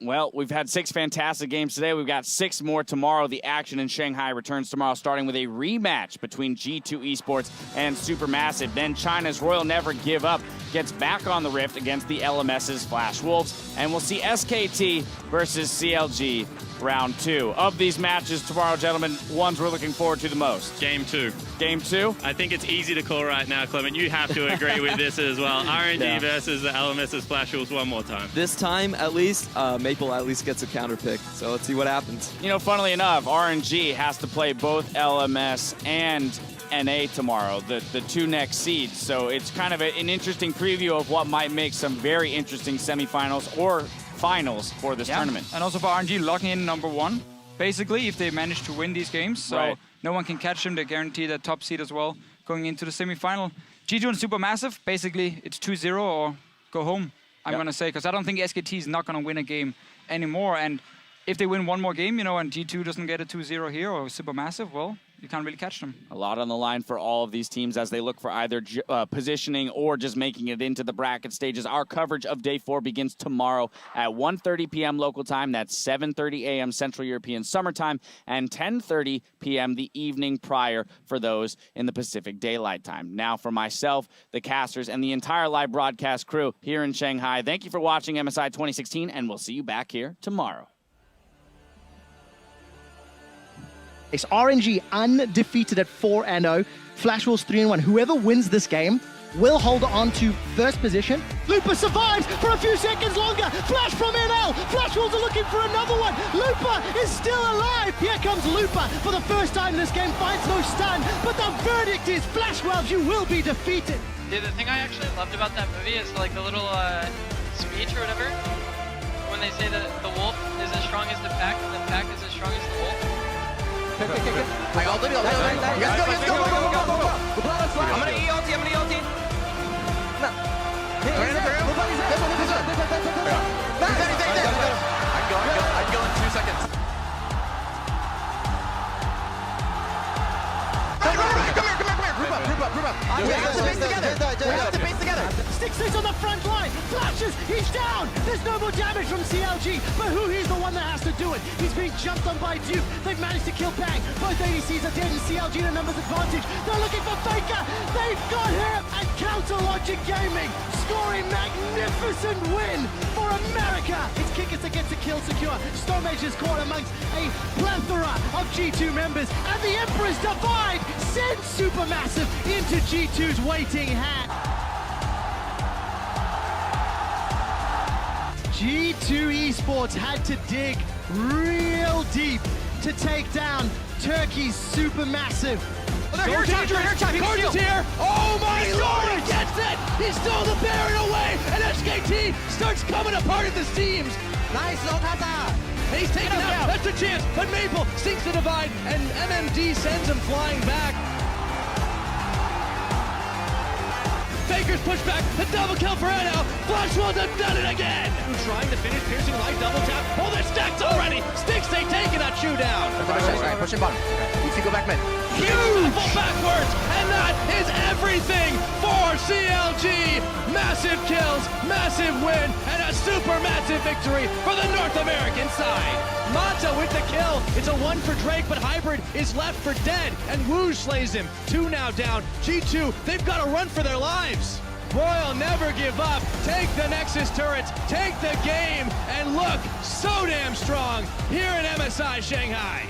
Well, we've had 6 fantastic games today. We've got 6 more tomorrow. The action in Shanghai returns tomorrow, starting with a rematch between G2 Esports and Supermassive. Then China's Royal Never Give Up gets back on the Rift against the LMS's Flash Wolves. And we'll see SKT versus CLG round 2. Of these matches tomorrow, gentlemen, ones we're looking forward to the most. Game 2. Game 2? I think it's easy to call right now, Clement. You have to agree with this as well. RNG versus the LMS's Flash Wolves one more time. This time, at least, Maple at least gets a counter pick. So let's see what happens. You know, funnily enough, RNG has to play both LMS and NA tomorrow, the 2 next seeds. So it's kind of an interesting preview of what might make some very interesting semifinals or finals for this tournament. And also for RNG locking in number 1, basically, if they manage to win these games. So no one can catch them. They guarantee that top seed as well going into the semifinal. G2 and Supermassive, basically, it's 2-0 or go home, I'm going to say, because I don't think SKT is not going to win a game anymore. And if they win one more game, you know, and G2 doesn't get a 2-0 here or Supermassive, well, you can't really catch them. A lot on the line for all of these teams as they look for either positioning or just making it into the bracket stages. Our coverage of Day 4 begins tomorrow at 1:30 p.m. local time. That's 7:30 a.m. Central European Summer Time and 10:30 p.m. the evening prior for those in the Pacific Daylight Time. Now for myself, the casters, and the entire live broadcast crew here in Shanghai, thank you for watching MSI 2016, and we'll see you back here tomorrow. It's RNG undefeated at 4-0. Flash Wolves 3-1. Whoever wins this game will hold on to first position. Lupa survives for a few seconds longer. Flash from NL. Flash Wolves are looking for another one. Lupa is still alive. Here comes Lupa for the first time in this game. Finds no stun. But the verdict is Flash Wolves, you will be defeated. Dude, the thing I actually loved about that movie is like the little speech or whatever. When they say that the wolf is as strong as the pack and the pack is as strong as the wolf. I got Let's go. I'm gonna ELT. I'd go in 2 seconds. Come here. We have to base together. 6-6 on the front line. Flashes. He's down. There's no more damage from CLG. But who he's the one that has to do it. He's being jumped on by Duke. They've managed to kill Bang. Both ADCs are dead and CLG in a numbers advantage. They're looking for Faker. They've got him. And Counter Logic Gaming scoring magnificent win for America. It's Kickers that gets a kill secure. Stormage is caught amongst a plethora of G2 members. And the Emperor's Divide sends Supermassive into G2's waiting hand. G2 Esports had to dig real deep to take down Turkey's Supermassive. Here, Cards here. Oh my lord, he gets it. He stole the Baron away, and SKT starts coming apart at the seams. Nice, Okada. He's taken out. That's a chance, but Maple sinks the divide, and MMD sends him flying back. Faker's push back, the double kill for Edo. Flashwolves have done it again. Trying to finish, piercing light, double tap. Oh, they're stacked already. Sticks, they taking that shoe down. Pushing bottom. You go back mid. Huge! Backwards, and that is everything for CLG. Massive kills, massive win, and a super massive victory for the North American side. Mata with the kill. It's a 1 for Drake, but Hybrid is left for dead, and Wooge slays him. 2 now down. G2, they've got to run for their lives. Royal never give up. Take the Nexus turrets, take the game, and look so damn strong here in MSI Shanghai.